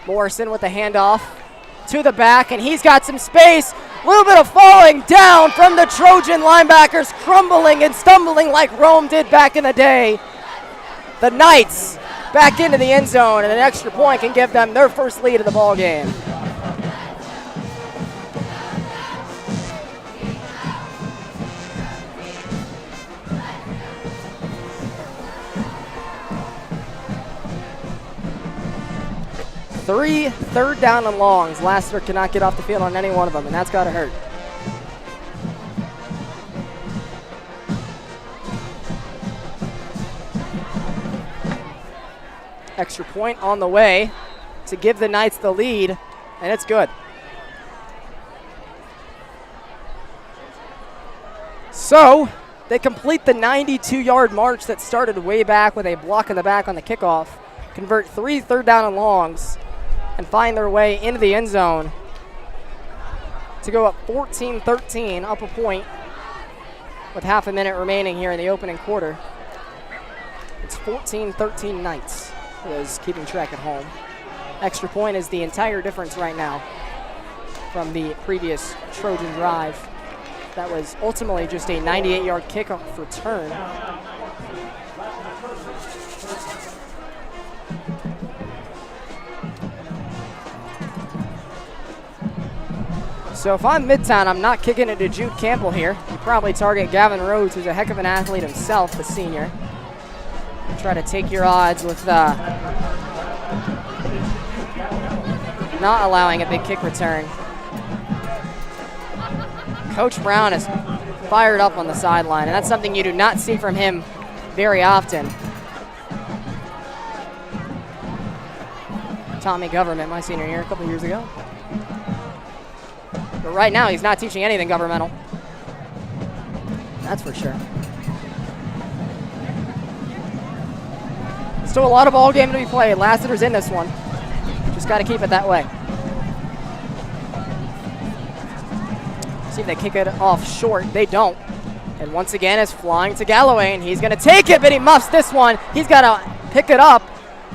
Morrison with the handoff to the back, and he's got some space. A little bit of falling down from the Trojan linebackers, crumbling and stumbling like Rome did back in the day. The Knights back into the end zone, and an extra point can give them their first lead of the ball game. Three 3rd down and longs. Lassiter cannot get off the field on any one of them, and that's got to hurt. Extra point on the way to give the Knights the lead, and it's good. So, They complete the 92-yard march that started way back with a block in the back on the kickoff, convert 3 third down and longs, and find their way into the end zone to go up 14-13, up a point with half a minute remaining here in the opening quarter. It's 14-13 Knights, for those keeping track at home. Extra point is the entire difference right now from the previous Trojan drive. That was ultimately just a 98-yard kickoff return. So if I'm Midtown, I'm not kicking it to Jude Campbell here. You probably target Gavin Rhodes, who's a heck of an athlete himself, the senior. Try to take your odds with not allowing a big kick return. Coach Brown is fired up on the sideline, and that's something you do not see from him very often. Taught me government my senior year a couple years ago. But right now, he's not teaching anything governmental. That's for sure. Still a lot of ball game to be played. Lassiter's in this one. Just got to keep it that way. See if they kick it off short. They don't. And once again, it's flying to Galloway, and he's going to take it, but he muffs this one. He's got to pick it up,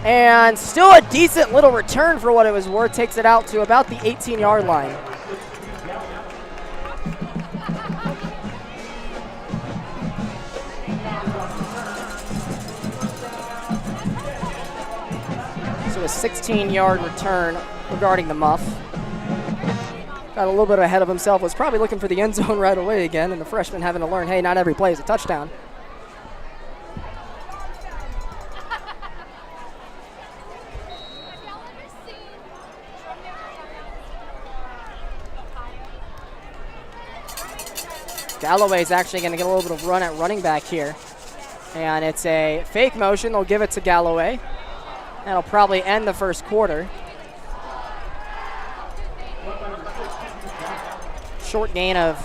and still a decent little return for what it was worth. Takes it out to about the 18-yard line. So a 16-yard return regarding the muff. Got a little bit ahead of himself, was probably looking for the end zone right away again, and the freshman having to learn, hey, not every play is a touchdown. Galloway's actually going to get a little bit of run at running back here. And it's a fake motion. They'll give it to Galloway. That'll probably end the first quarter. Short gain of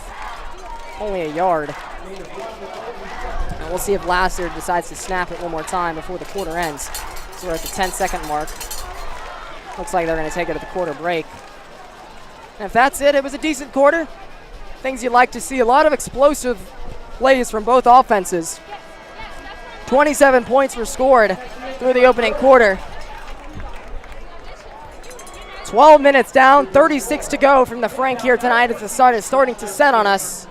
only a yard. And we'll see if Lassiter decides to snap it one more time before the quarter ends. So we're at the 10-second mark. Looks like they're going to take it at the quarter break. And if that's it, it was a decent quarter. Things you'd like to see. A lot of explosive plays from both offenses. 27 points were scored through the opening quarter. 12 minutes down, 36 to go from the Frank here tonight as the sun is starting to set on us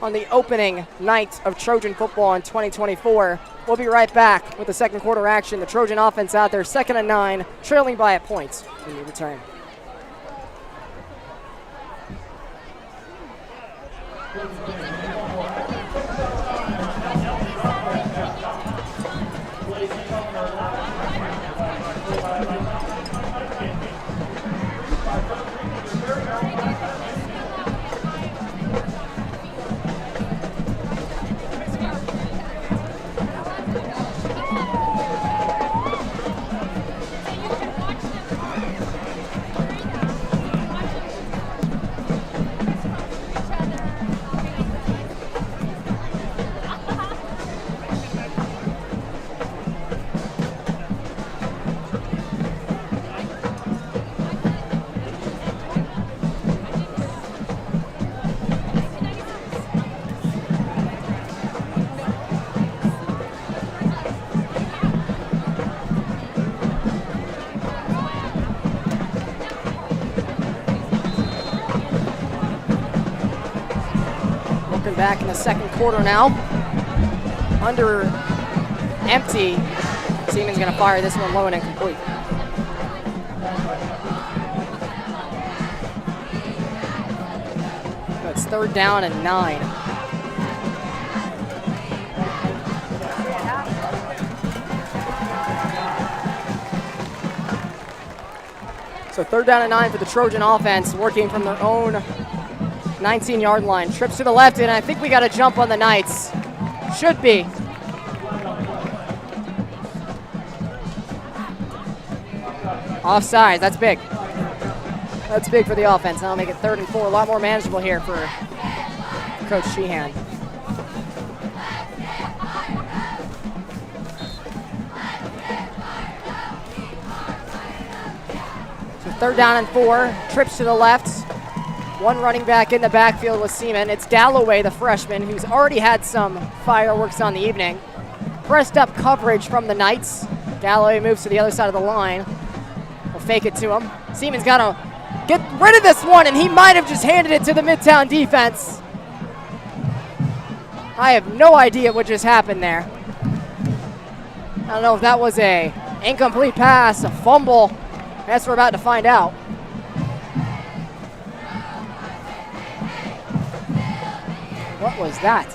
on the opening night of Trojan football in 2024. We'll be right back with the second quarter action. The Trojan offense out there, 2nd and 9, trailing by a point when we return. Back in the second quarter now. Under empty. Siemens going to fire this one low and incomplete. That's 3rd down and 9. So 3rd down and 9 for the Trojan offense, working from their own 19-yard line. Trips to the left, and I think we got a jump on the Knights. Should be. Offside, that's big. That's big for the offense. That'll make it 3rd and 4. A lot more manageable here for Coach Sheehan. 3rd down and 4. Trips to the left. One running back in the backfield with Seaman. It's Galloway, the freshman, who's already had some fireworks on the evening. Pressed up coverage from the Knights. Galloway moves to the other side of the line. We'll fake it to him. Seaman's got to get rid of this one, and he might have just handed it to the Midtown defense. I have no idea what just happened there. I don't know if that was a incomplete pass, a fumble. That's what we're about to find out. What was that?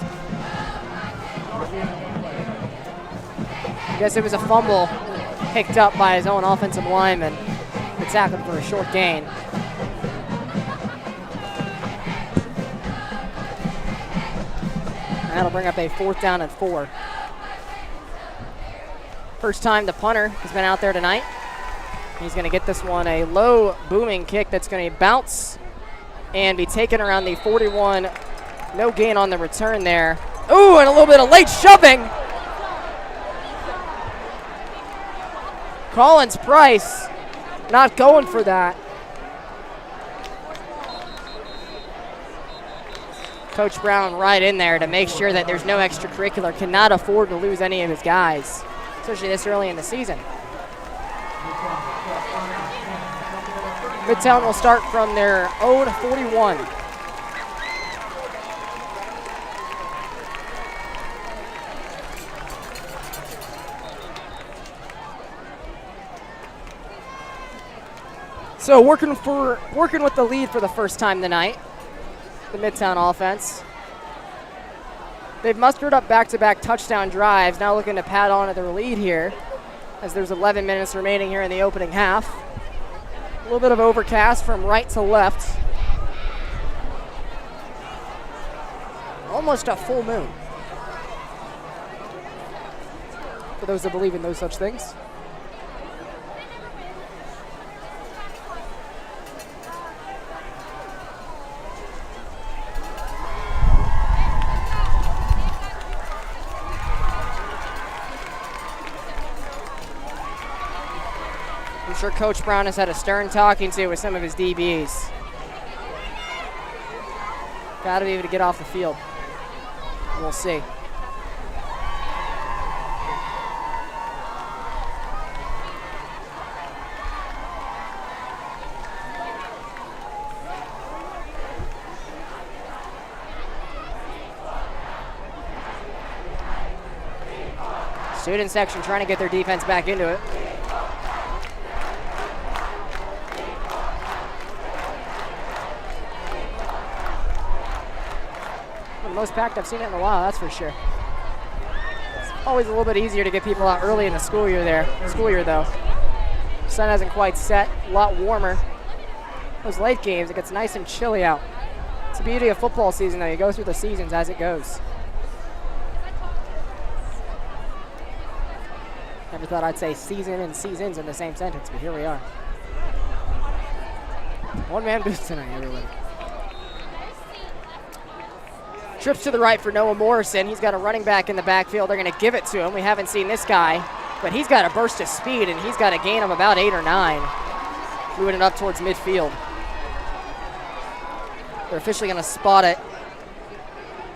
I guess it was a fumble picked up by his own offensive lineman. The tackle for a short gain. And that'll bring up a 4th down and 4. First time the punter has been out there tonight. He's going to get this one a low booming kick that's going to bounce and be taken around the 41. No gain on the return there. Ooh, and a little bit of late shoving. Collins Price not going for that. Coach Brown right in there to make sure that there's no extracurricular. Cannot afford to lose any of his guys, especially this early in the season. Midtown will start from their own 41. So working with the lead for the first time tonight, the Midtown offense. They've mustered up back-to-back touchdown drives, now looking to pad on to their lead here as there's 11 minutes remaining here in the opening half. A little bit of overcast from right to left. Almost a full moon, for those that believe in those such things. I'm sure Coach Brown has had a stern talking to with some of his DBs. Got to be able to get off the field. We'll see. Student section trying to get their defense back into it. Most packed I've seen it in a while, that's for sure. It's always a little bit easier to get people out early in the school year though. Sun hasn't quite set, a lot warmer. Those late games, it gets nice and chilly out. It's the beauty of football season though, you go through the seasons as it goes. Never thought I'd say season and seasons in the same sentence, but here we are. One-man booth tonight, everybody. Trips to the right for Noah Morrison. He's got a running back in the backfield. They're going to give it to him. We haven't seen this guy, but he's got a burst of speed, and he's got a gain of about 8 or 9. Moving it up towards midfield. They're officially going to spot it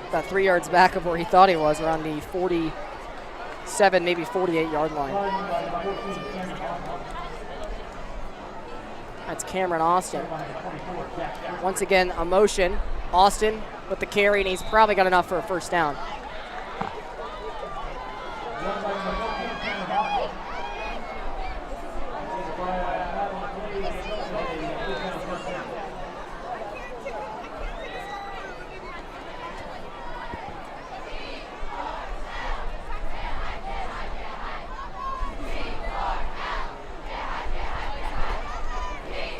about 3 yards back of where he thought he was, around the 47, maybe 48-yard line. That's Cameron Austin. Once again, a motion. Austin with the carry, and he's probably got enough for a first down.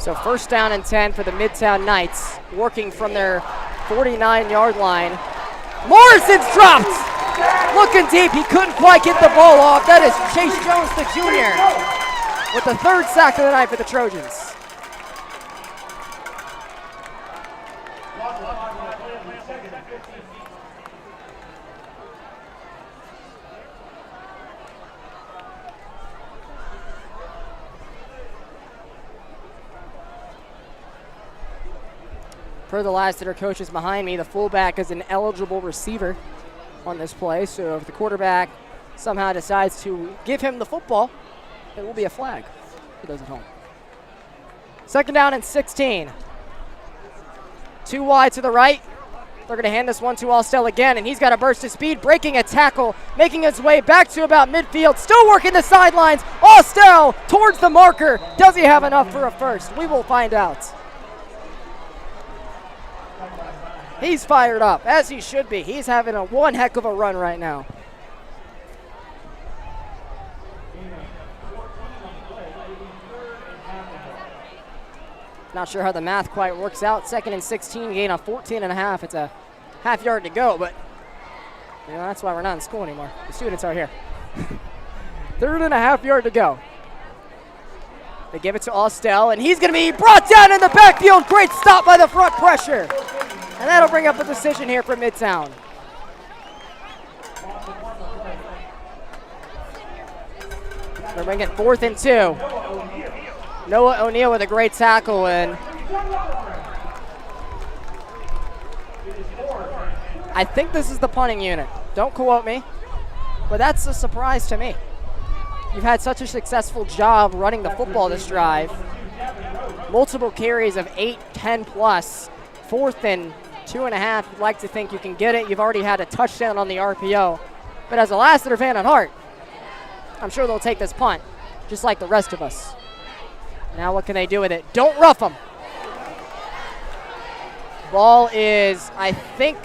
So first down and 10 for the Midtown Knights, working from their 49-yard line. Morrison's dropped! Looking deep, he couldn't quite get the ball off. That is Chase Jones, the junior, with the 3rd sack of the night for the Trojans. Per the Lassiter coaches behind me, the fullback is an eligible receiver on this play. So if the quarterback somehow decides to give him the football, it will be a flag for those at home. 2nd down and 16. 2 wide to the right. They're going to hand this one to Austell again, and he's got a burst of speed, breaking a tackle, making his way back to about midfield, still working the sidelines. Austell towards the marker. Does he have enough for a first? We will find out. He's fired up, as he should be. He's having one heck of a run right now. Not sure how the math quite works out. 2nd and 16, gain of 14.5. It's a half yard to go, but that's why we're not in school anymore. The students are here. 3rd and a half yard to go. They give it to Austell, and he's going to be brought down in the backfield. Great stop by the front pressure. And that'll bring up a decision here for Midtown. They're bringing 4th and 2. Noah O'Neill with a great tackle, and I think this is the punting unit. Don't quote me, but that's a surprise to me. You've had such a successful job running the football this drive. Multiple carries of 8, 10 plus. 4th and 2.5, you'd like to think you can get it. You've already had a touchdown on the RPO. But as a Lassiter fan at heart, I'm sure they'll take this punt, just like the rest of us. Now what can they do with it? Don't rough them. Ball is, I think,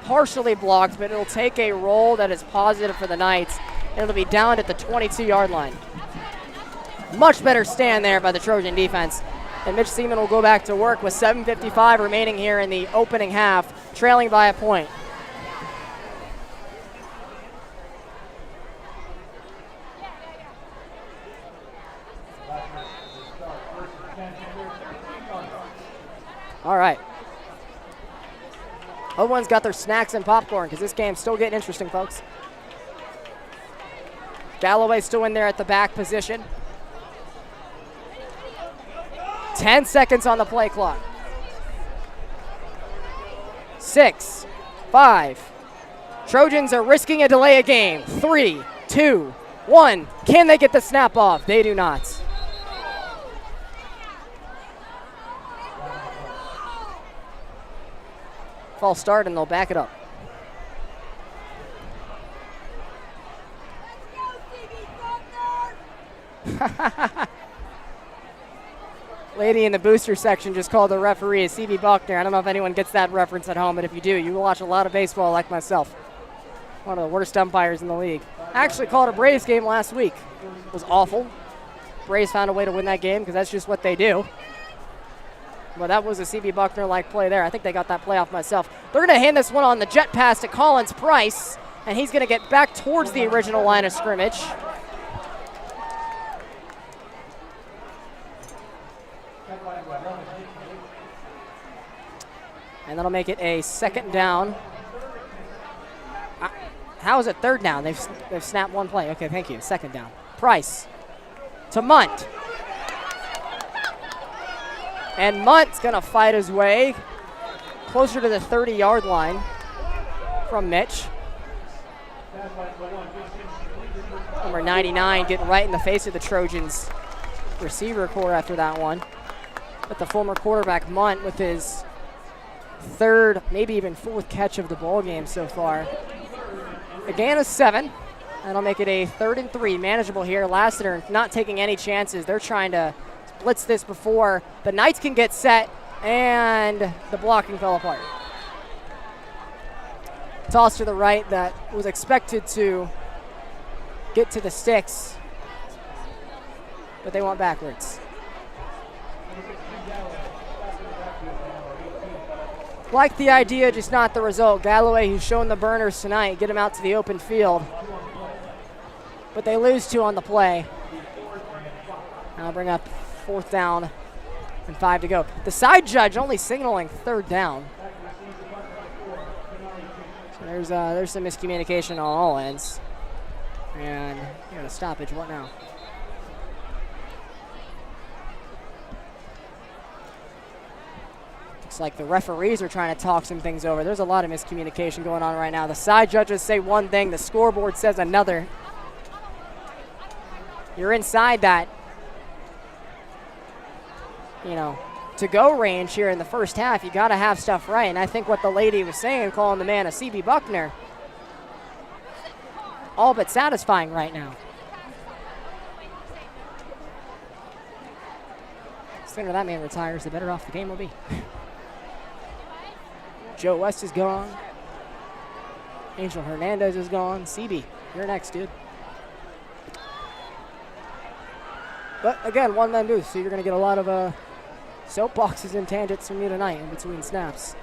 partially blocked, but it'll take a roll that is positive for the Knights, and it'll be down at the 22-yard line. Much better stand there by the Trojan defense. And Mitch Seaman will go back to work with 7:55 remaining here in the opening half, trailing by a point. All right. Everyone's got their snacks and popcorn because this game's still getting interesting, folks. Galloway still in there at the back position. 10 seconds on the play clock. 6, 5. Trojans are risking a delay of game. 3, 2, 1. Can they get the snap off? They do not. False start, and they'll back it up. Lady in the booster section just called the referee a C.B. Buckner. I don't know if anyone gets that reference at home, but if you do, you watch a lot of baseball like myself. One of the worst umpires in the league. I actually called a Braves game last week. It was awful. Braves found a way to win that game because that's just what they do. But that was a C.B. Buckner-like play there. I think they got that play off myself. They're going to hand this one on the jet pass to Collins Price, and he's going to get back towards the original line of scrimmage. And that'll make it a 2nd down. How is it 3rd down? They've snapped one play. Okay, thank you. 2nd down. Price to Munt. And Munt's going to fight his way closer to the 30-yard line from Mitch. Number 99 getting right in the face of the Trojans receiver core after that one. But the former quarterback Munt with his 3rd, maybe even 4th catch of the ball game so far. A gain of 7. That'll make it a 3rd and 3. Manageable here. Lassiter not taking any chances. They're trying to blitz this before the Knights can get set, and the blocking fell apart. Toss to the right that was expected to get to the sticks, but they went backwards. Like the idea, just not the result. Galloway, who's shown the burners tonight, get him out to the open field, but they lose 2 on the play. I'll bring up 4th down and 5 to go. The side judge only signaling 3rd down. So there's some miscommunication on all ends. And you got a stoppage. What now? Looks like the referees are trying to talk some things over. There's a lot of miscommunication going on right now. The side judges say one thing, the scoreboard says another. You're inside that, to-go range here in the first half. You got to have stuff right. And I think what the lady was saying, calling the man a CB Buckner, all but satisfying right now. The sooner that man retires, the better off the game will be. Joe West is gone. Angel Hernandez is gone. CB, you're next, dude. But again, one-man booth, so you're going to get a lot of soapboxes and tangents from me tonight in between snaps.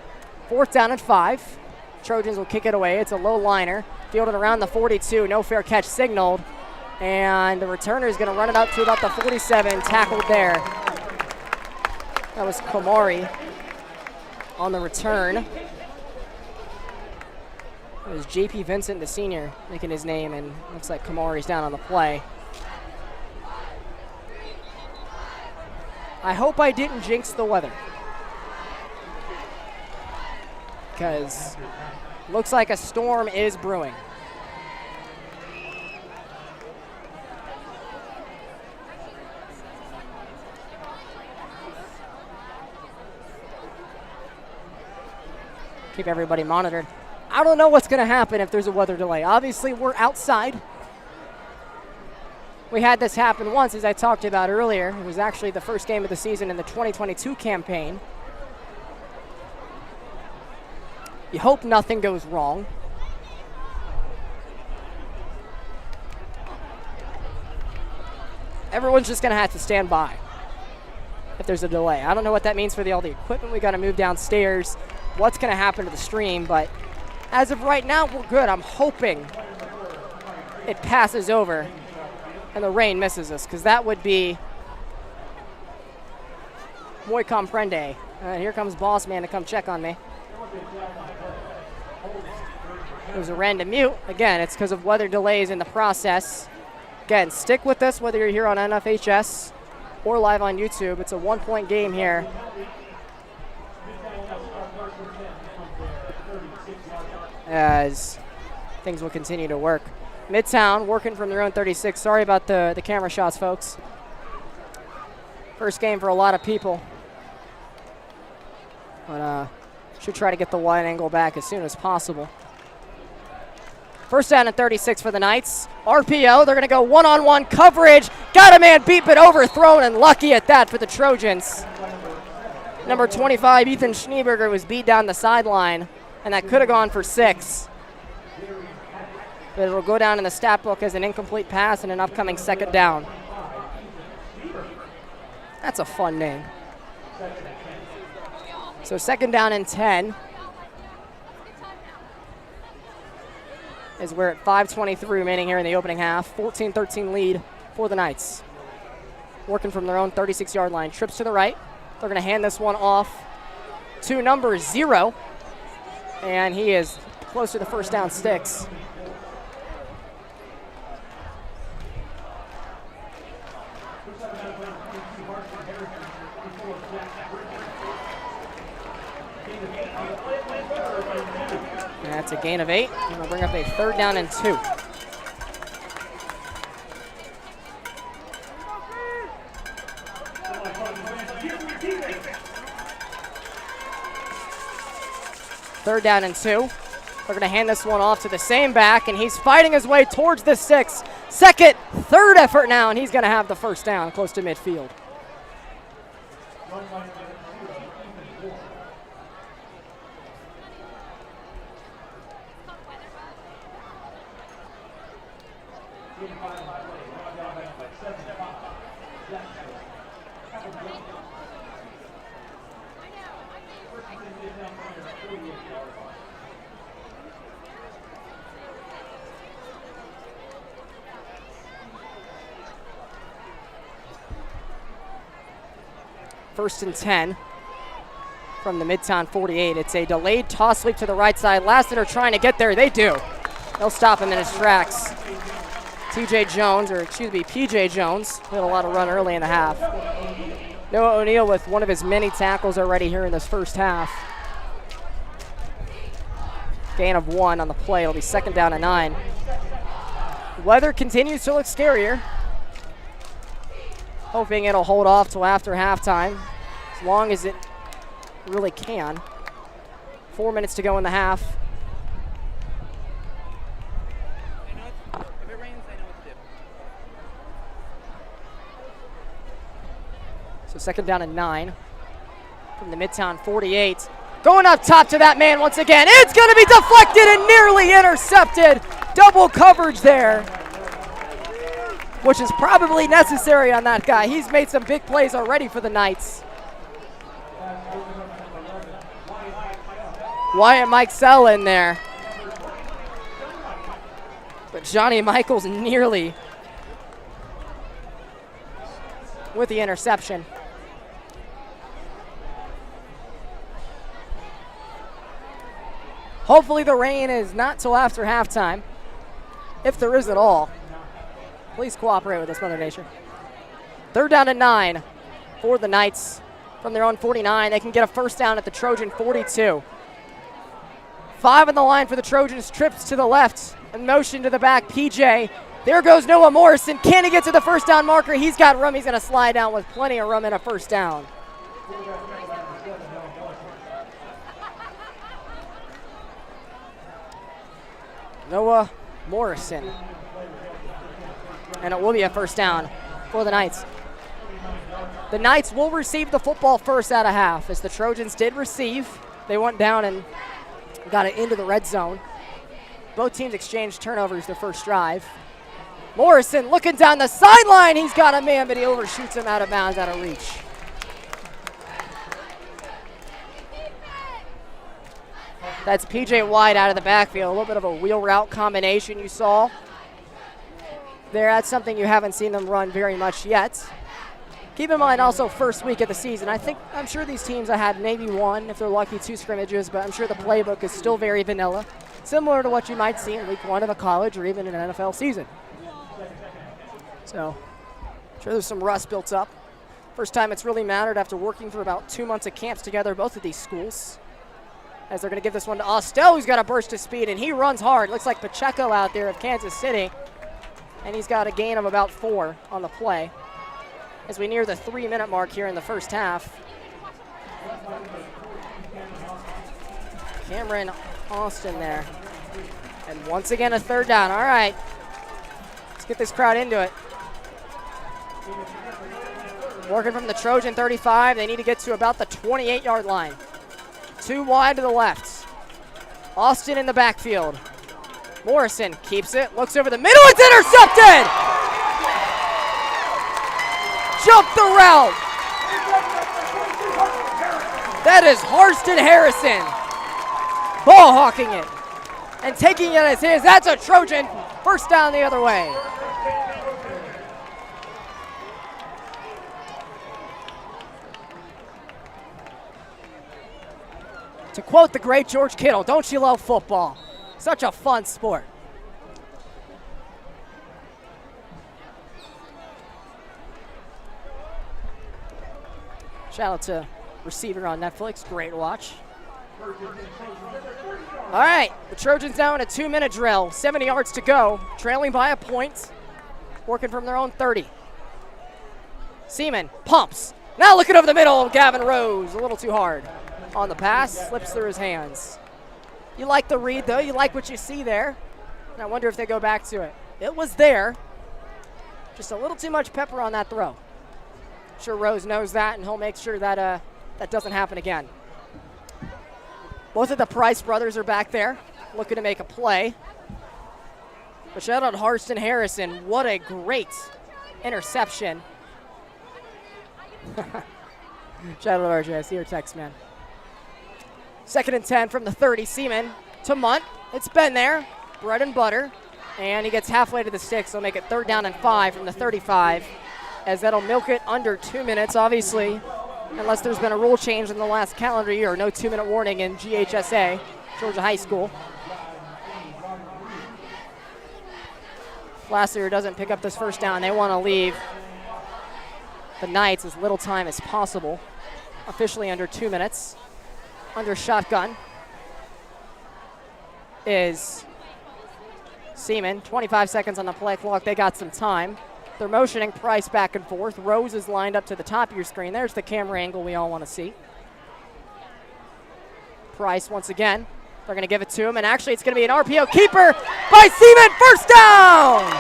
4th down and 5. Trojans will kick it away. It's a low liner. Fielded around the 42. No fair catch signaled. And the returner is going to run it up to about the 47. Tackled there. That was Komari on the return. It was JP Vincent, the senior, making his name, and looks like Komari's down on the play. I hope I didn't jinx the weather, because looks like a storm is brewing. Keep everybody monitored. I don't know what's going to happen if there's a weather delay. Obviously, we're outside. We had this happen once, as I talked about earlier. It was actually the first game of the season in the 2022 campaign. You hope nothing goes wrong. Everyone's just going to have to stand by if there's a delay. I don't know what that means for all the equipment we got to move downstairs, what's going to happen to the stream, but as of right now, we're good. I'm hoping it passes over and the rain misses us, because that would be muy comprende. Here comes Boss Man to come check on me. It was a random mute. Again, it's because of weather delays in the process. Again, stick with us whether you're here on NFHS or live on YouTube. It's a 1-point game here. As things will continue to work. Midtown working from their own 36. Sorry about the camera shots, folks. First game for a lot of people. But should try to get the wide angle back as soon as possible. 1st down and 36 for the Knights. RPO, they're going to go one-on-one coverage. Got a man beat, but overthrown, and lucky at that for the Trojans. Number 25, Ethan Schneeberger, was beat down the sideline, and that could have gone for 6. But it'll go down in the stat book as an incomplete pass and an upcoming 2nd down. That's a fun name. So 2nd down and 10 as we're at 5:23 remaining here in the opening half. 14-13 lead for the Knights. Working from their own 36-yard line. Trips to the right. They're going to hand this one off to number 0. And he is close to the 1st down sticks. That's a gain of 8. And we'll bring up a 3rd down and 2. Third down and 2. They're going to hand this one off to the same back, and he's fighting his way towards the 6. 2nd, 3rd effort now, and he's going to have the 1st down close to midfield. First and 10 from the Midtown 48. It's a delayed toss sweep to the right side. Lassiter trying to get there. They do. They'll stop him in his tracks. PJ Jones, he had a lot of run early in the half. Noah O'Neal with one of his many tackles already here in this first half. Gain of 1 on the play. It'll be 2nd down and 9. Weather continues to look scarier. Hoping it'll hold off till after halftime, as long as it really can. 4 minutes to go in the half. If it rains, I know what to do. So 2nd down and 9 from the Midtown 48. Going up top to that man once again. It's going to be deflected and nearly intercepted. Double coverage there, which is probably necessary on that guy. He's made some big plays already for the Knights. Wyatt Mikesell in there. But Johnny Michaels nearly with the interception. Hopefully the rain is not till after halftime, if there is at all. Please cooperate with us, Mother Nature. 3rd down and 9 for the Knights from their own 49. They can get a first down at the Trojan 42. 5 on the line for the Trojans. Trips to the left and motion to the back. PJ. There goes Noah Morrison. Can he get to the first down marker? He's got room. He's going to slide down with plenty of room and a first down. Noah Morrison. And it will be a first down for the Knights. The Knights will receive the football first out of half, as the Trojans did receive. They went down and got it into the red zone. Both teams exchanged turnovers their first drive. Morrison looking down the sideline. He's got a man, but he overshoots him out of bounds, out of reach. That's PJ White out of the backfield. A little bit of a wheel route combination you saw there. That's something you haven't seen them run very much yet. Keep in mind also first week of the season. I'm sure these teams have had maybe 1, if they're lucky, 2 scrimmages, but I'm sure the playbook is still very vanilla, similar to what you might see in week 1 of a college or even in an NFL season. So, I'm sure there's some rust built up. First time it's really mattered after working for about 2 months of camps together, both of these schools. As they're going to give this one to Austell, who's got a burst of speed, and he runs hard. Looks like Pacheco out there of Kansas City. And he's got a gain of about 4 on the play as we near the 3-minute mark here in the first half. Cameron Austin there. And once again, a 3rd down. All right. Let's get this crowd into it. Working from the Trojan 35. They need to get to about the 28-yard line. 2 wide to the left. Austin in the backfield. Morrison keeps it, looks over the middle, it's intercepted! Jump the route! That is Harston Harrison. Ball hawking it and taking it as his. That's a Trojan. First down the other way. To quote the great George Kittle, don't you love football? Such a fun sport. Shout out to Receiver on Netflix, great watch. All right, the Trojans now in a 2-minute drill, 70 yards to go, trailing by a point, working from their own 30. Seaman pumps. Now looking over the middle, Gavin Rose, a little too hard on the pass, slips through his hands. You like the read, though. You like what you see there. And I wonder if they go back to it. It was there. Just a little too much pepper on that throw. I'm sure Rose knows that, and he'll make sure that that doesn't happen again. Both of the Price brothers are back there looking to make a play. But shout out Harston Harrison. What a great interception. Shout out to RJ. I see your text, man. 2nd and 10 from the 30. Seaman to Munt. It's been there. Bread and butter. And he gets halfway to the sticks. They'll make it 3rd down and 5 from the 35. As that'll milk it under 2 minutes, obviously. Unless there's been a rule change in the last calendar year. No 2-minute warning in GHSA, Georgia High School. Lassiter doesn't pick up this first down. They want to leave the Knights as little time as possible. Officially under 2 minutes. Under shotgun is Seaman. 25 seconds on the play clock. They got some time. They're motioning Price back and forth. Rose is lined up to the top of your screen. There's the camera angle we all want to see. Price once again. They're going to give it to him, and actually it's going to be an RPO keeper by Seaman. First down!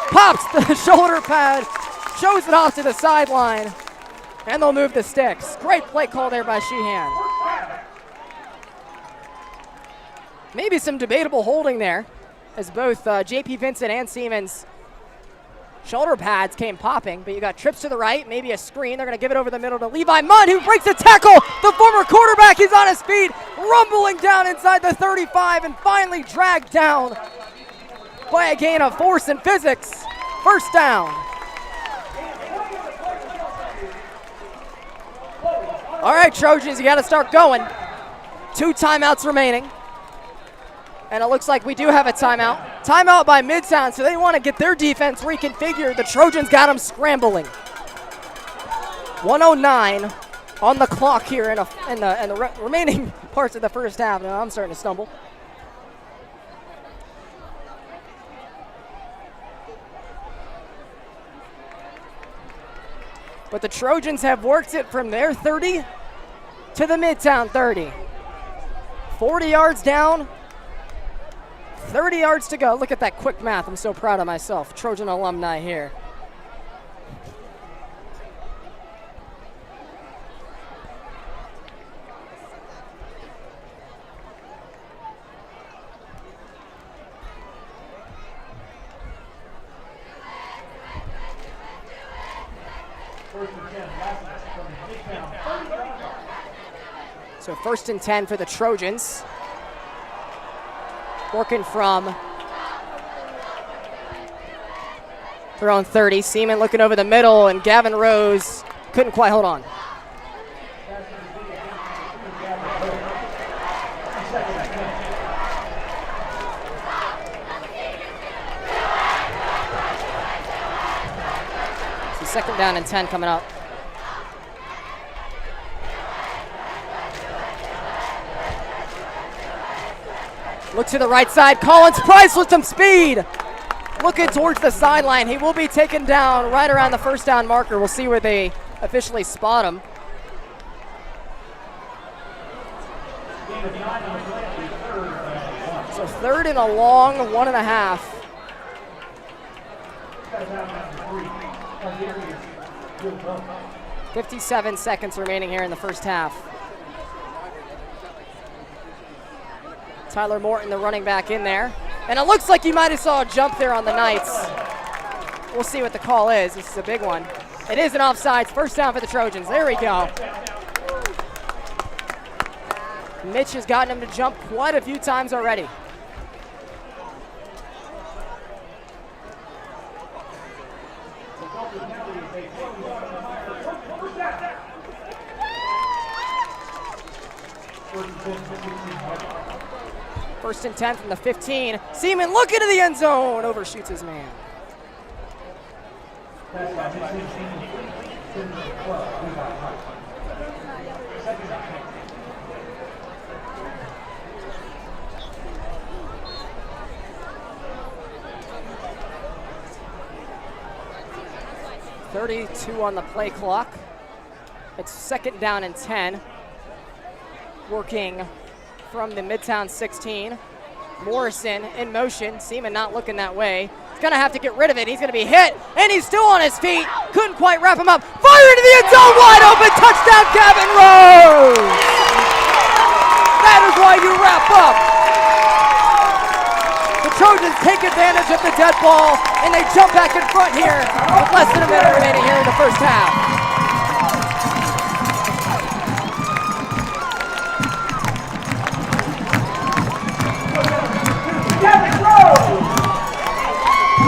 Pops the shoulder pad, shows it off to the sideline, and they'll move the sticks. Great play call there by Sheehan. Maybe some debatable holding there, as both J.P. Vincent and Seaman's shoulder pads came popping, but you got trips to the right, maybe a screen. They're going to give it over the middle to Levi Munn, who breaks a tackle. The former quarterback is on his feet, rumbling down inside the 35, and finally dragged down by a gain of force and physics. First down. All right, Trojans, you got to start going. 2 timeouts remaining. And it looks like we do have a timeout. Timeout by Midtown, so they want to get their defense reconfigured. The Trojans got them scrambling. 1:09 on the clock here in the remaining parts of the first half. Now I'm starting to stumble. But the Trojans have worked it from their 30 to the Midtown 30. 40 yards down. 30 yards to go. Look at that quick math. I'm so proud of myself. Trojan alumni here. So 1st and 10 for the Trojans. Working from their own 30. Seaman looking over the middle, and Gavin Rose couldn't quite hold on. So 2nd down and 10 coming up. Look to the right side. Collins Price with some speed. Looking towards the sideline. He will be taken down right around the first down marker. We'll see where they officially spot him. So 3rd and a long 1.5. 57 seconds remaining here in the first half. Tyler Morton, the running back, in there. And it looks like you might have saw a jump there on the Knights. We'll see what the call is. This is a big one. It is an offsides. First down for the Trojans. There we go. Mitch has gotten him to jump quite a few times already. First and 10 from the 15. Seaman looking to the end zone. Overshoots his man. .32 on the play clock. It's 2nd down and 10. Working from the Midtown 16. Morrison in motion. Seaman not looking that way. He's going to have to get rid of it. He's going to be hit, and he's still on his feet. Couldn't quite wrap him up. Fire into the end zone, wide open. Touchdown, Gavin Rose. That is why you wrap up. The Trojans take advantage of the dead ball, and they jump back in front here with less than a minute remaining here in the first half.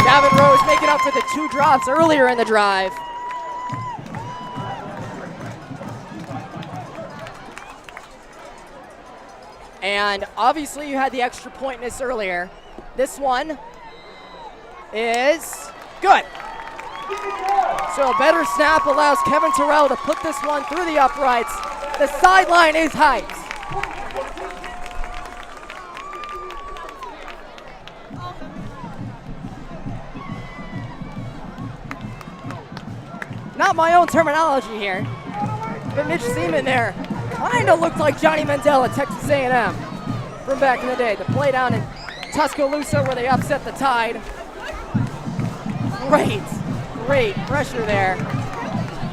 Gavin Rose making up for the 2 drops earlier in the drive. And obviously you had the extra point miss earlier. This one is good. So a better snap allows Kevin Terrell to put this one through the uprights. The sideline is hyped. Not my own terminology here, but Mitch Seaman there kind of looked like Johnny Mandel at Texas A&M from back in the day. The play down in Tuscaloosa where they upset the Tide. Great pressure there.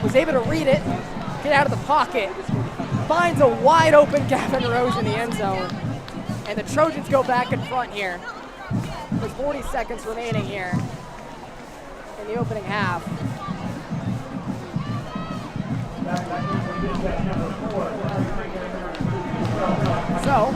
Was able to read it, get out of the pocket, finds a wide open Gavin Rose in the end zone. And the Trojans go back in front here with 40 seconds remaining here in the opening half. So,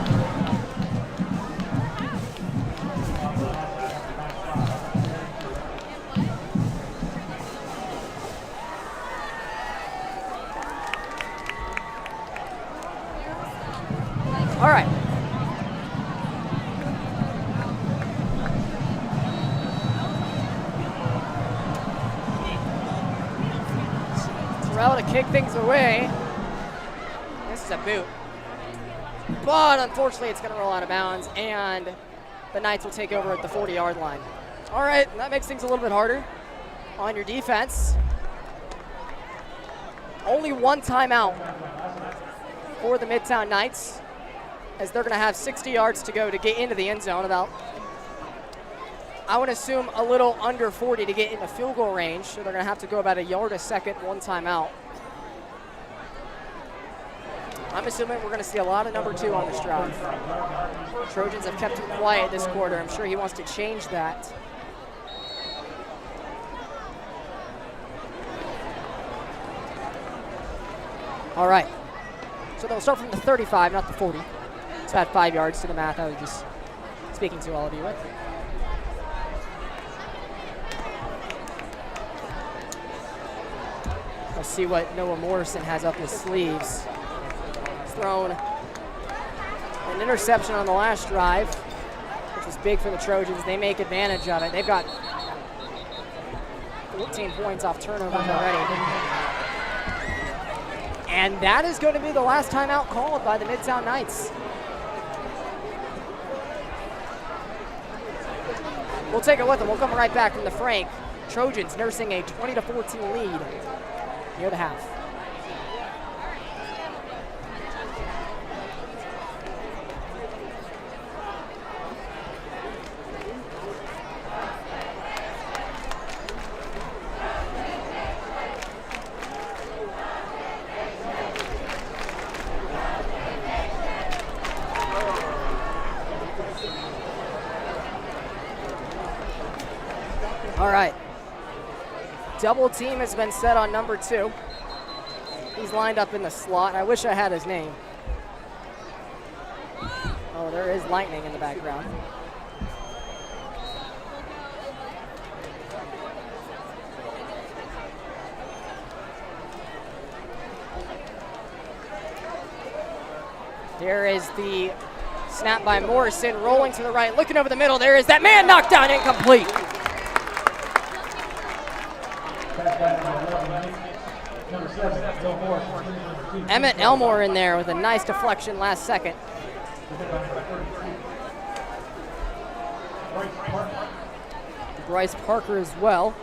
all right. Terrell to kick things away. This is a boot. But unfortunately, it's going to roll out of bounds, and the Knights will take over at the 40-yard line. All right, that makes things a little bit harder on your defense. Only one timeout for the Midtown Knights, as they're going to have 60 yards to go to get into the end zone. About, I would assume, a little under 40 to get into field goal range. So they're going to have to go about a yard a second, one timeout. I'm assuming we're going to see a lot of number 2 on this drive. Trojans have kept him quiet this quarter. I'm sure he wants to change that. All right. So they'll start from the 35, not the 40. It's about 5 yards to the math I was just speaking to all of you with. Let's see what Noah Morrison has up his sleeves. He's thrown an interception on the last drive, which was big for the Trojans. They make advantage of it. They've got 14 points off turnovers already. And that is going to be the last timeout called by the Midtown Knights. We'll take it with them. We'll come right back from the Frank. Trojans nursing a 20-14 lead near the half. All right. Double team has been set on number 2. He's lined up in the slot. I wish I had his name. Oh, there is lightning in the background. There is the snap by Morrison, rolling to the right, looking over the middle. There is that man, knocked down, incomplete. Emmett Elmore in there with a nice deflection last second. Bryce Parker as well.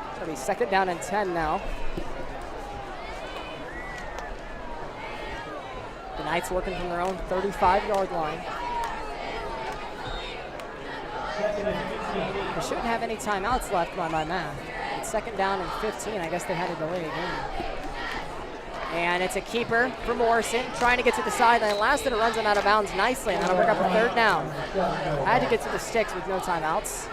It's going to be second down and 10 now. The Knights working from their own 35-yard line. They shouldn't have any timeouts left by my math. It's second down and 15. I guess they had to delay a game. And it's a keeper for Morrison, trying to get to the sideline. Lassiter runs him out of bounds nicely, and that'll bring up a third down. Had to get to the sticks with no timeouts.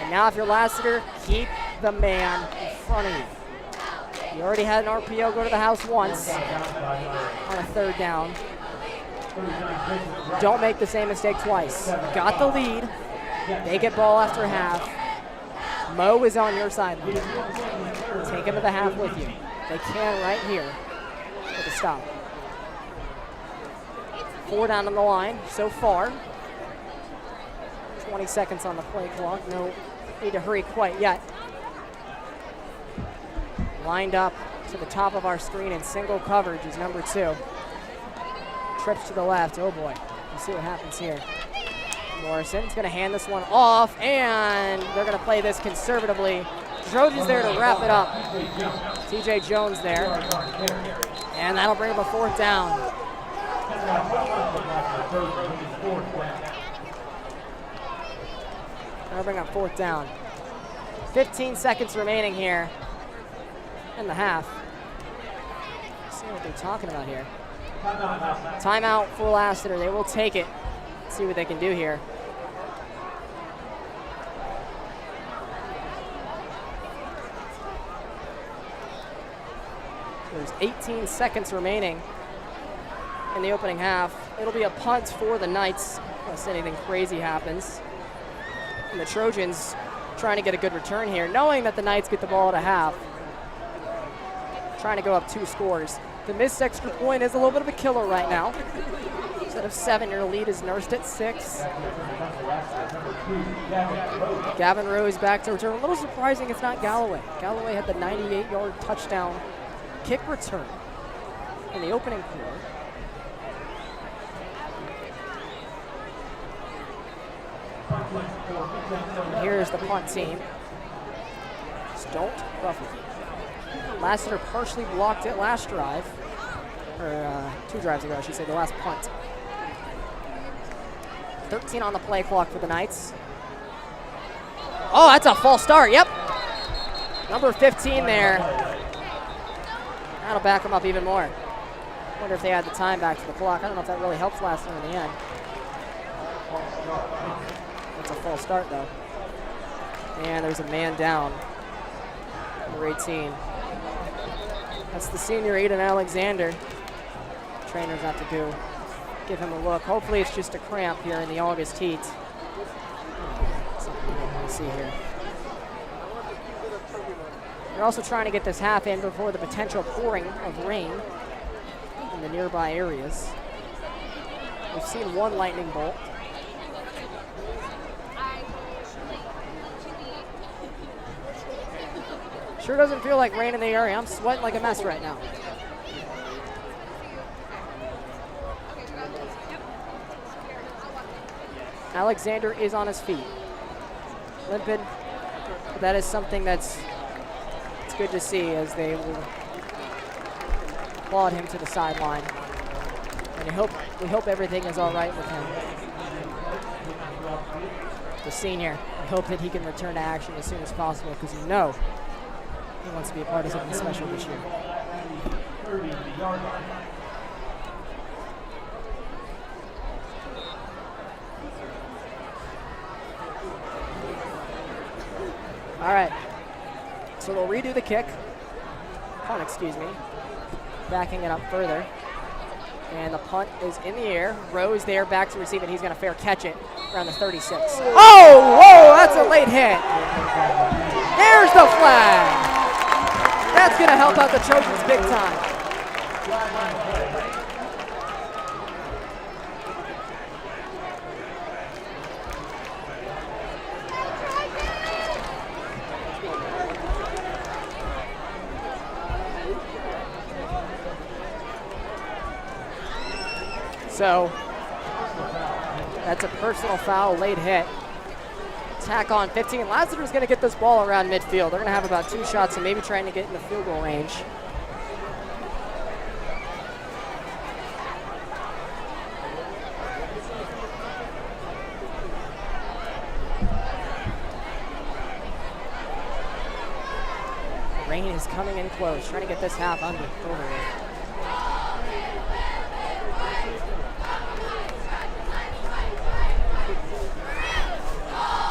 And now if you're Lassiter, keep the man in front of you. You already had an RPO go to the house once on a third down. Don't make the same mistake twice. Got the lead. They get ball after half. Mo is on your side. Take him to the half with you. They can right here with a stop. 4 down on the line so far. 20 seconds on the play clock. No need to hurry quite yet. Lined up to the top of our screen in single coverage is number 2. Trips to the left. Oh boy. Let's see what happens here. Morrison's going to hand this one off, and they're going to play this conservatively. Trojans there to wrap it up. TJ Jones there. And that'll bring up a 4th down. That'll bring up 4th down. 15 seconds remaining here in the half. Let's see what they're talking about here. Timeout for Lassiter. They will take it. See what they can do here. There's 18 seconds remaining in the opening half. It'll be a punt for the Knights unless anything crazy happens. And the Trojans trying to get a good return here, knowing that the Knights get the ball at a half. Trying to go up 2 scores. The missed extra point is a little bit of a killer right now. Instead of 7, your lead is nursed at 6. Gavin Rose back to return. A little surprising it's not Galloway. Galloway had the 98-yard touchdown kick return in the opening quarter. And here's the punt team. Don't ruffle. Lassiter partially blocked it last drive, or 2 drives ago, I should say, the last punt. 13 on the play clock for the Knights. Oh, that's a false start, yep. Number 15 there. That'll back them up even more. Wonder if they add the time back to the clock. I don't know if that really helps Lassiter in the end. That's a false start, though. And there's a man down. Number 18. That's the senior, Aiden Alexander. Trainers have to go give him a look. Hopefully it's just a cramp here in the August heat. Something we don't want to see here. They're also trying to get this half in before the potential pouring of rain in the nearby areas. We've seen 1 lightning bolt. Sure doesn't feel like rain in the area. I'm sweating like a mess right now. Alexander is on his feet. Limping. But that is something it's good to see as they will applaud him to the sideline. And we hope everything is all right with him. The senior. I hope that he can return to action as soon as possible because you know he wants to be a part of something special this year. All right, so they'll redo the kick. Punt, excuse me. Backing it up further. And the punt is in the air. Rose there, back to receive it. He's going to fair catch it around the 36. Oh, whoa, that's a late hit. There's the flag. That's going to help out the Trojans big time. So that's a personal foul, late hit. Tack on 15. Lassiter's going to get this ball around midfield. They're going to have about 2 shots and maybe trying to get in the field goal range. Rain is coming in close, trying to get this half over with.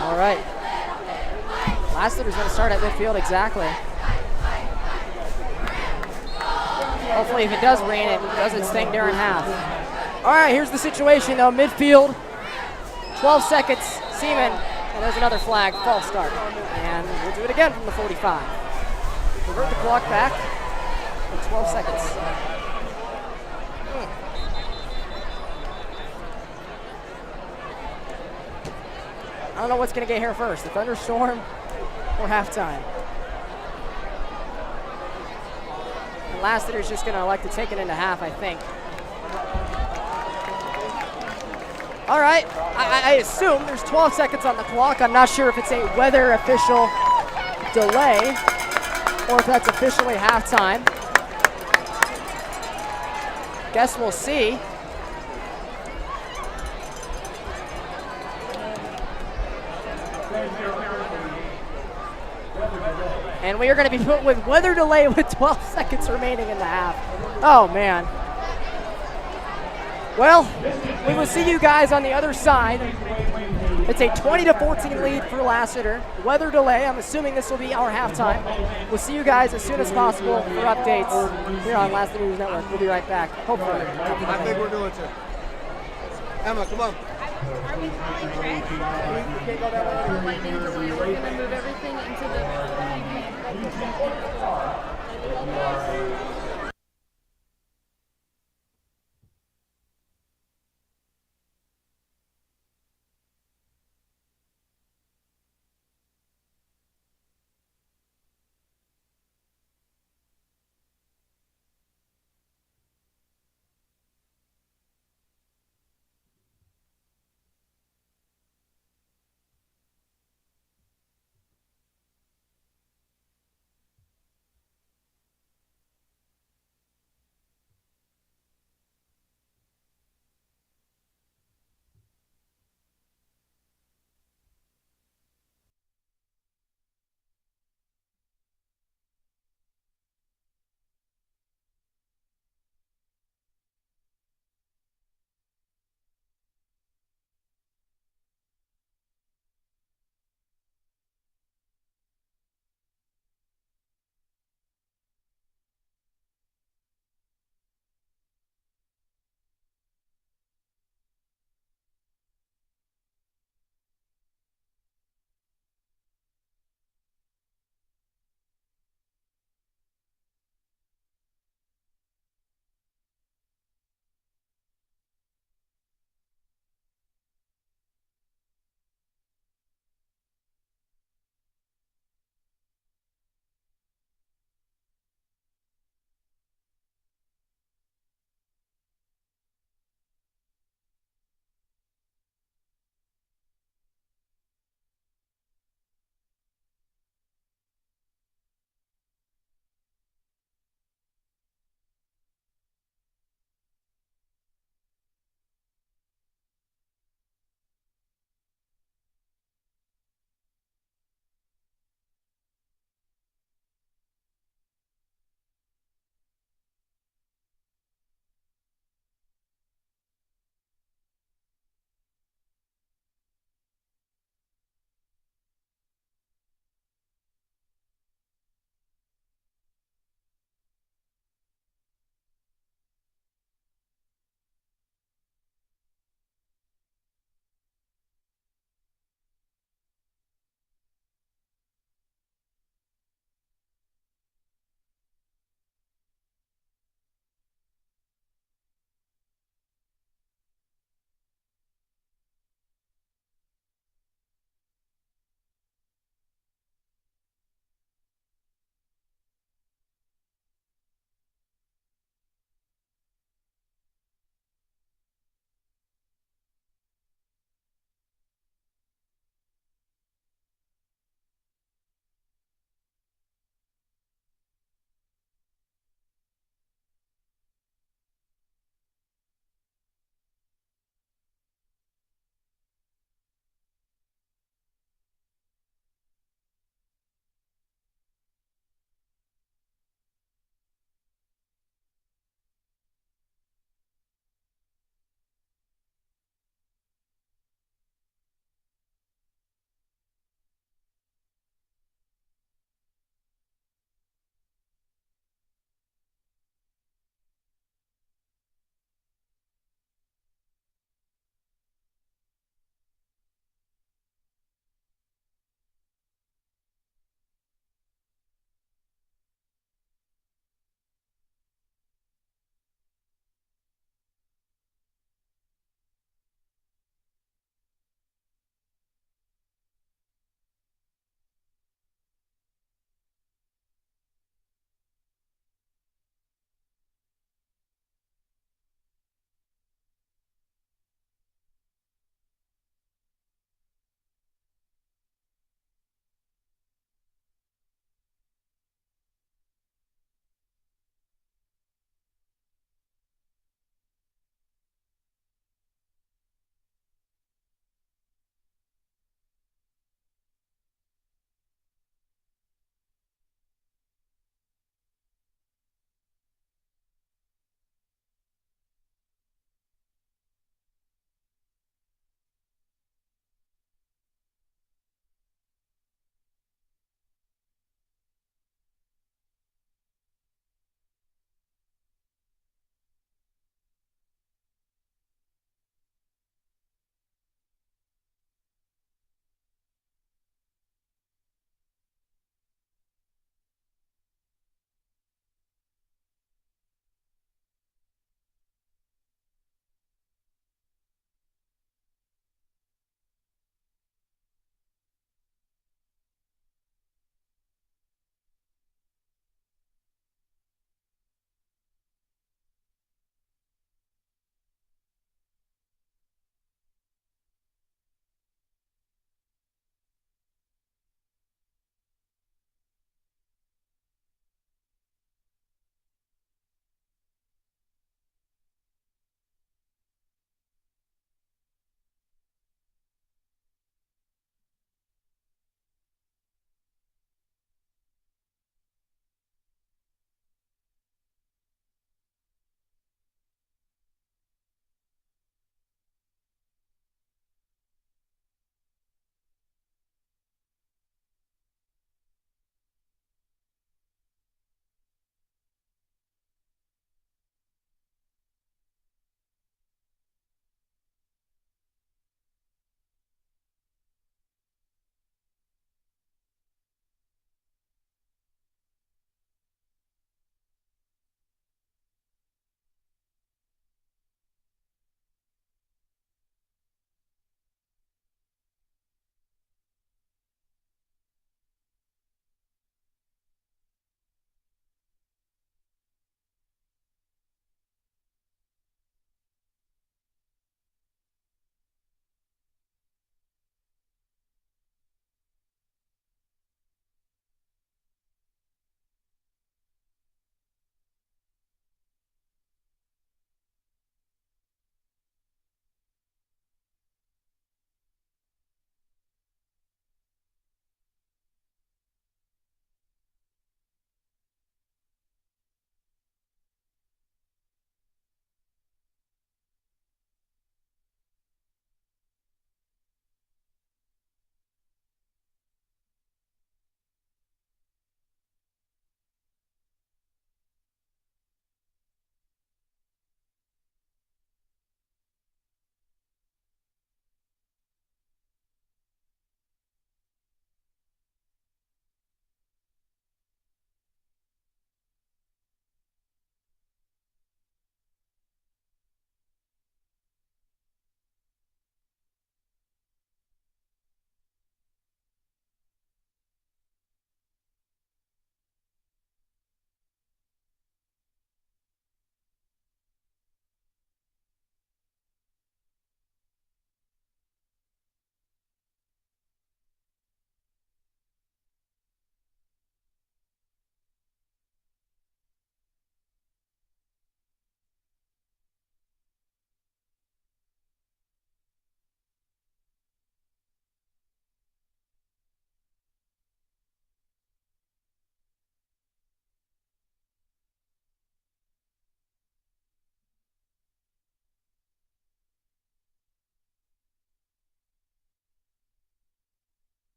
All right. Lassiter's going to start at midfield exactly. Hopefully if it does rain, it does its thing during half. All right, here's the situation though. Midfield, 12 seconds, Seaman, and there's another flag, false start. And we'll do it again from the 45. Revert the clock back for 12 seconds. I don't know what's going to get here first, the thunderstorm or halftime. And Lassiter's just going to elect to take it into half, I think. All right, I assume there's 12 seconds on the clock. I'm not sure if it's a weather official delay or if that's officially halftime. Guess we'll see. And we are going to be put with weather delay with 12 seconds remaining in the half. Oh, man. Well, we will see you guys on the other side. It's a 20-14 lead for Lassiter. Weather delay, I'm assuming this will be our halftime. We'll see you guys as soon as possible for updates here on Lassiter News Network. We'll be right back, hopefully. I think we're doing it. Emma, come on. Are we ready? Lightning delay, we're going to move everything into the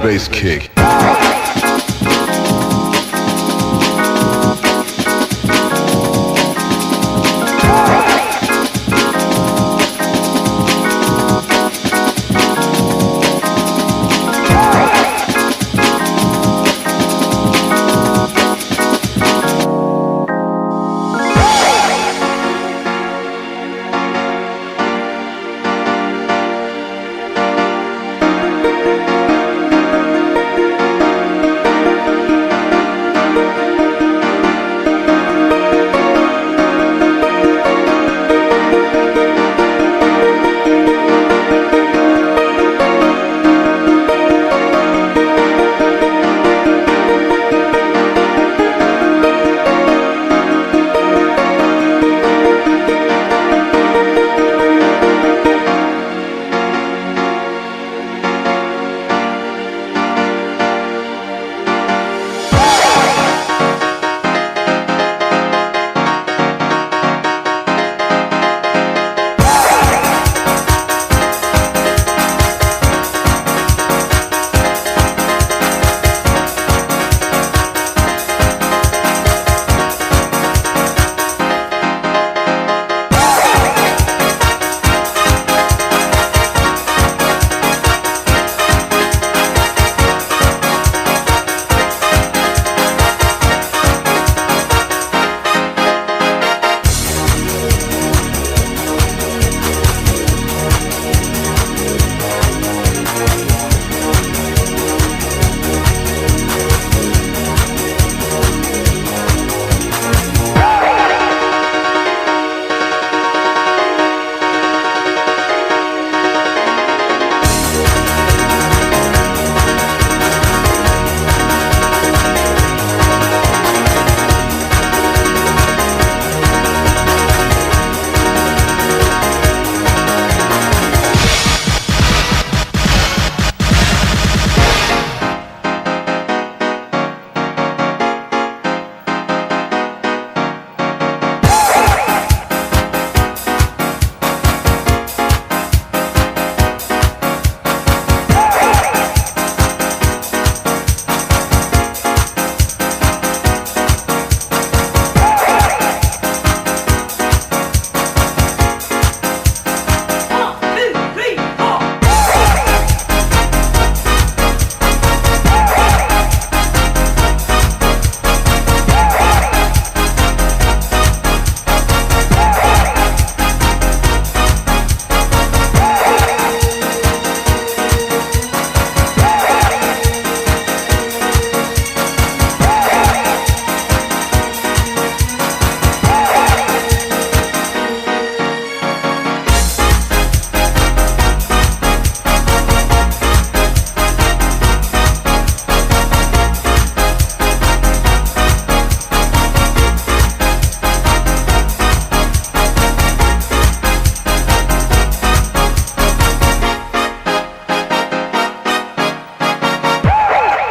bass kick.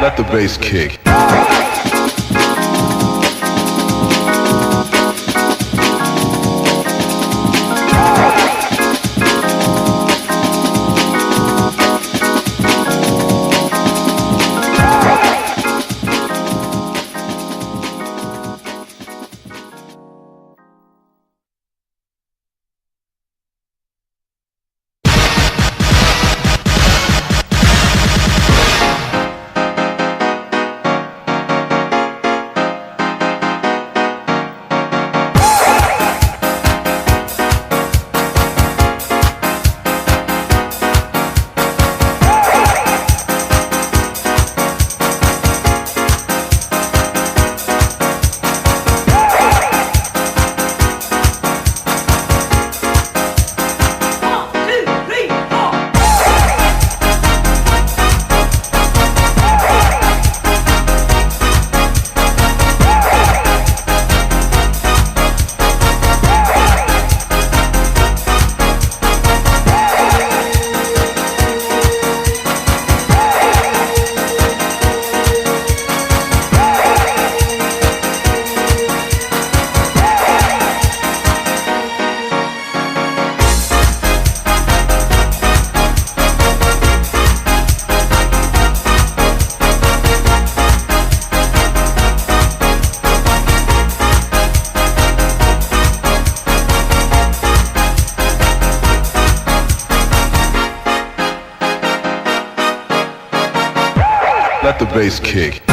Let the bass kick. Let the bass kick.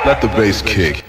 Let the bass kick.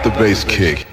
Let the bass kick.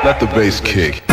Let the bass kick.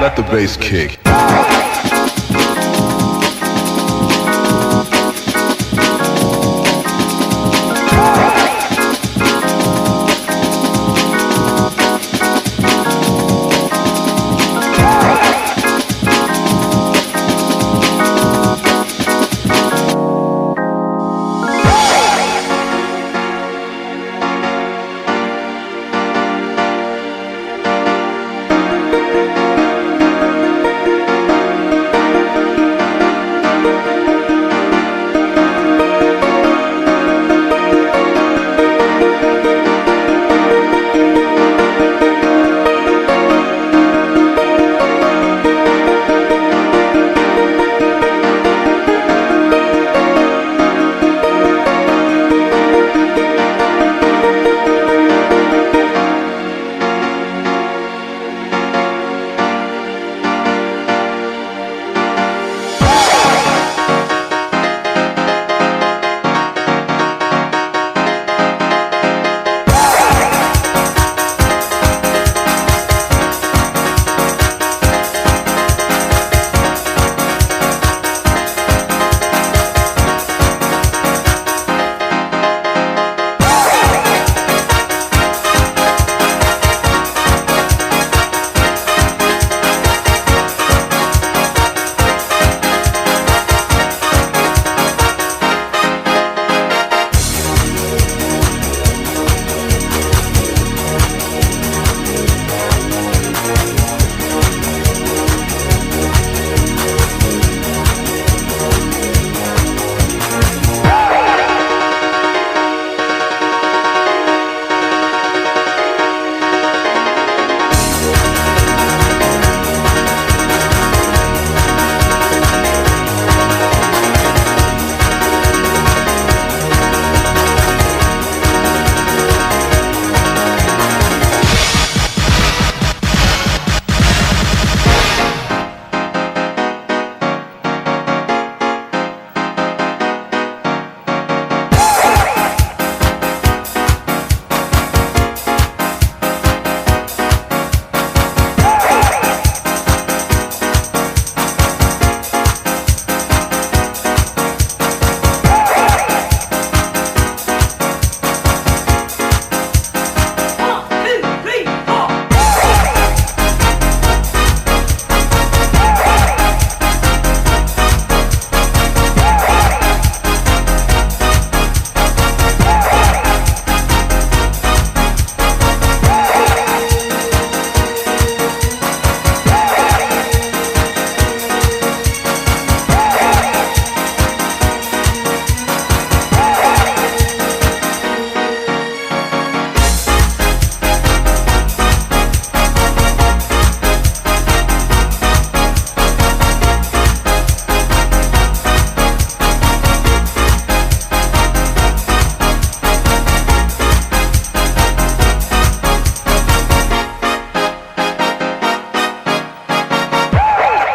Let the bass kick.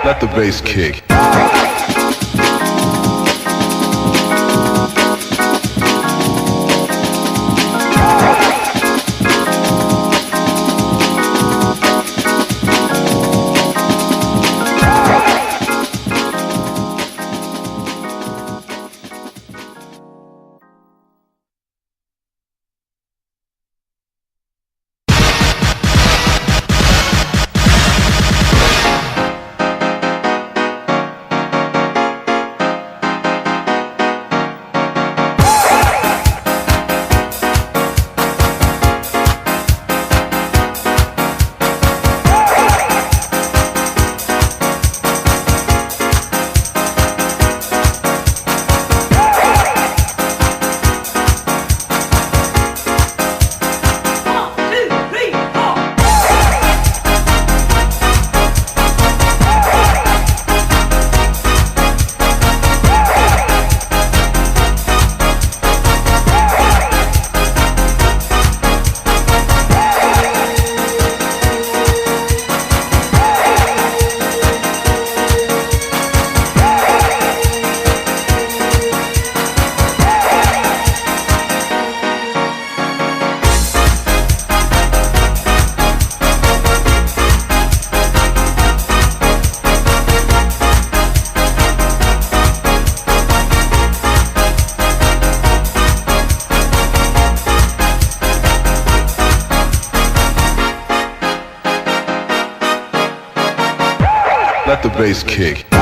Let the bass kick. At the base kick.